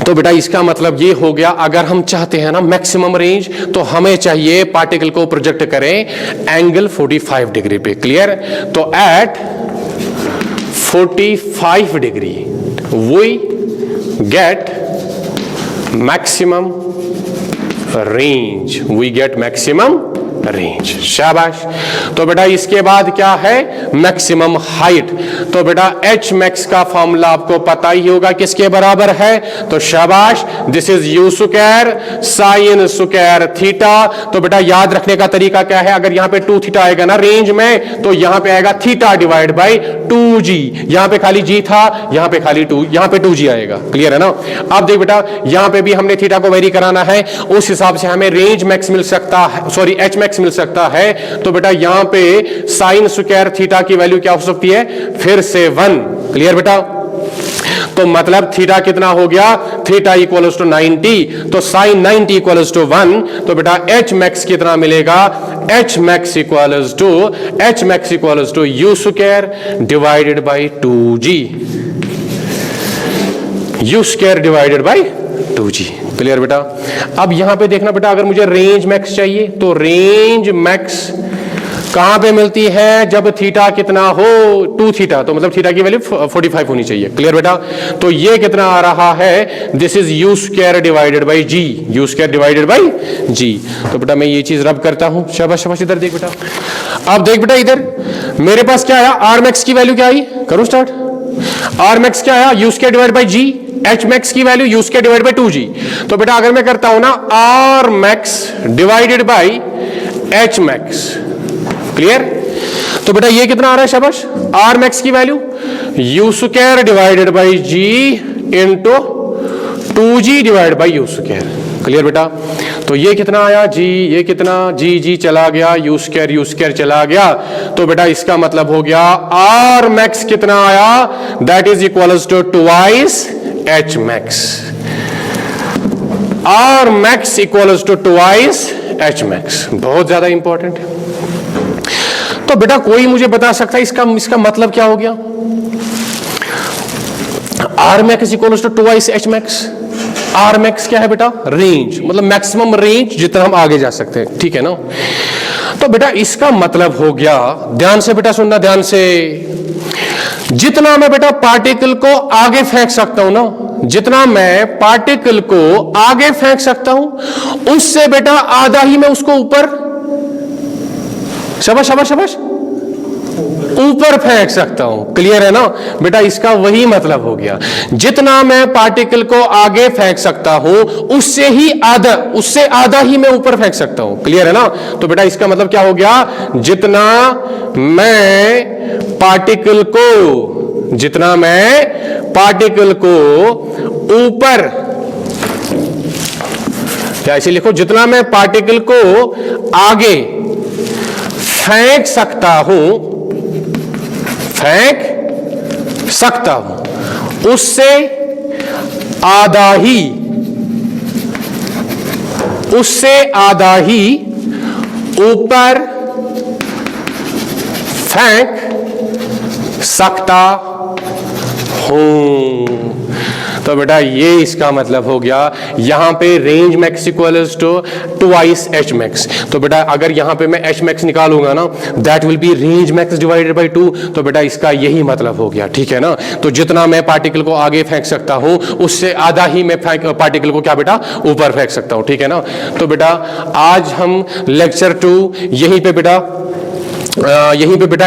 Speaker 1: तो बेटा इसका मतलब ये हो गया, अगर हम चाहते हैं ना मैक्सिमम रेंज, तो हमें चाहिए पार्टिकल को प्रोजेक्ट करें एंगल 45 डिग्री पे। क्लियर। तो at 45 degree we get maximum range, we get maximum range. शाबाश। तो बेटा इसके बाद क्या है, मैक्सिमम हाइट। तो बेटा एच मैक्स का फॉर्मूला आपको पता ही होगा, किसके बराबर है, तो शाबाश, this is U square sine square theta. तो बेटा याद रखने का तरीका क्या है, अगर यहां पे 2 थीटा आएगा ना रेंज में, तो यहां पे आएगा थीटा डिवाइड बाई 2g। यहां पे खाली g था, यहां पे खाली 2, यहां पे 2g आएगा। क्लियर है ना। अब देख बेटा यहां पे भी हमने थीटा को वेरी कराना है, उस हिसाब से हमें रेंज मैक्स मिल सकता है, सॉरी एच मैक्स मिल सकता है। तो बेटा यहां पे साइन स्क्वायर थीटा की वैल्यू क्या हो सकती है, फिर से 1। क्लियर बेटा। तो मतलब थीटा कितना हो गया, थीटा इक्वल्स टू 90, तो साइन 90 इक्वल्स टू 1। तो बेटा एच मैक्स कितना मिलेगा, h max equals to you square divided by 2g, u square divided by 2g। Clear बेटा। अब यहां पे देखना बेटा, अगर मुझे रेंज मैक्स चाहिए, तो रेंज मैक्स कहां पे मिलती है, जब थीटा कितना हो 2 थीटा, तो मतलब थीटा की वैल्यू 45 होनी चाहिए। क्लियर बेटा। तो ये कितना आ रहा है, this is U square divided by ji, you square divided by G. तो बेटा मैं ये चीज रब करता हूं। शाबाश शाबाश। इधर देख बेटा, अब देख बेटा इधर मेरे पास क्या आया, आर मैक्स की वैल्यू क्या आई, करूं स्टार्ट। आर मैक्स क्या आया, U square divide by G, H max की value U square divide by 2g। तो बेटा अगर मैं करता हूं ना R max divided by H max, clear. तो बेटा ये कितना आ रहा है, शाबाश, आर मैक्स की value U square divided by G into 2g divide by U square. Clear बेटा। तो ये कितना आया जी, ये कितना जी चला गया, यू स्क्वायर चला गया। तो बेटा इसका मतलब हो गया आर मैक्स कितना आया, that is equals to twice h max. R max equals to twice h max. बहुत ज्यादा इंपॉर्टेंट है। तो बेटा कोई मुझे बता सकता है इसका मतलब क्या हो गया, r max equals to twice h max. R max क्या है बेटा, रेंज, मतलब मैक्सिमम रेंज जितना हम आगे जा सकते हैं। ठीक है ना। तो बेटा इसका मतलब हो गया, ध्यान से बेटा सुनना ध्यान से, जितना मैं बेटा पार्टिकल को आगे फेंक सकता हूं ना, जितना मैं पार्टिकल को आगे फेंक सकता हूं, उससे बेटा आधा ही मैं उसको ऊपर, शाबाश शाबाश शाबाश, ऊपर फेंक सकता हूं। क्लियर है ना बेटा। इसका वही मतलब हो गया, जितना मैं पार्टिकल को आगे फेंक सकता हूं, उससे आधा ही मैं ऊपर फेंक सकता हूं। क्लियर है ना। तो बेटा इसका मतलब क्या हो गया, जितना मैं पार्टिकल को ऊपर, क्या ऐसे लिखो, जितना मैं पार्टिकल को आगे फेंक सकता हूं, उससे आधा ही ऊपर फेंक सकता हूं। उससे आधा ही ऊपर फेंक सकता हूं। क्लियर है ना। तो बेटा इसका मतलब क्या हो गया, जितना मैं पार्टिकल को आगे फेंक सकता हूं, उससे आधा ही ऊपर फेंक सकता हूं। क्लियर है ना। तो बेटा इसका मतलब क्या हो गया, जितना मैं पार्टिकल को ऊपर फेंक सकता हूं, उससे आधा ही ऊपर फेंक सकता हूं। तो बेटा ये इसका मतलब हो गया, यहां पे range max equals to twice h max. तो बेटा अगर यहां पे मैं एच मैक्स निकालूंगा ना, that will B range max divided by 2। तो बेटा इसका यही मतलब हो गया, ठीक है ना। तो जितना मैं पार्टिकल को आगे फेंक सकता हूं, उससे आधा ही मैं पार्टिकल को क्या बेटा ऊपर फेंक सकता हूं, ठीक है ना। तो बेटा आज हम लेक्चर 2 यहीं पे बेटा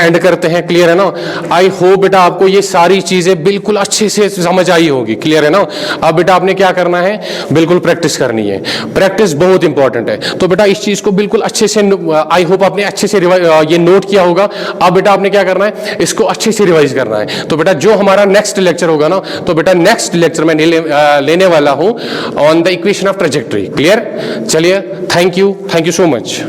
Speaker 1: एंड करते हैं, क्लियर है ना। आई होप बेटा आपको ये सारी चीजें बिल्कुल अच्छे से समझ आई होगी, क्लियर है ना। अब बेटा आपने क्या करना है, बिल्कुल प्रैक्टिस करनी है, प्रैक्टिस बहुत इंपॉर्टेंट है। तो बेटा इस चीज को बिल्कुल अच्छे से, आई होप आपने अच्छे से ये नोट किया होगा। अब बेटा आपने क्या करना है, इसको अच्छे से रिवाइज करना है। तो बेटा जो हमारा नेक्स्ट लेक्चर होगा ना, तो बेटा नेक्स्ट लेक्चर में लेने वाला हूं on the equation of trajectory, clear. चलिए, थैंक यू सो मच।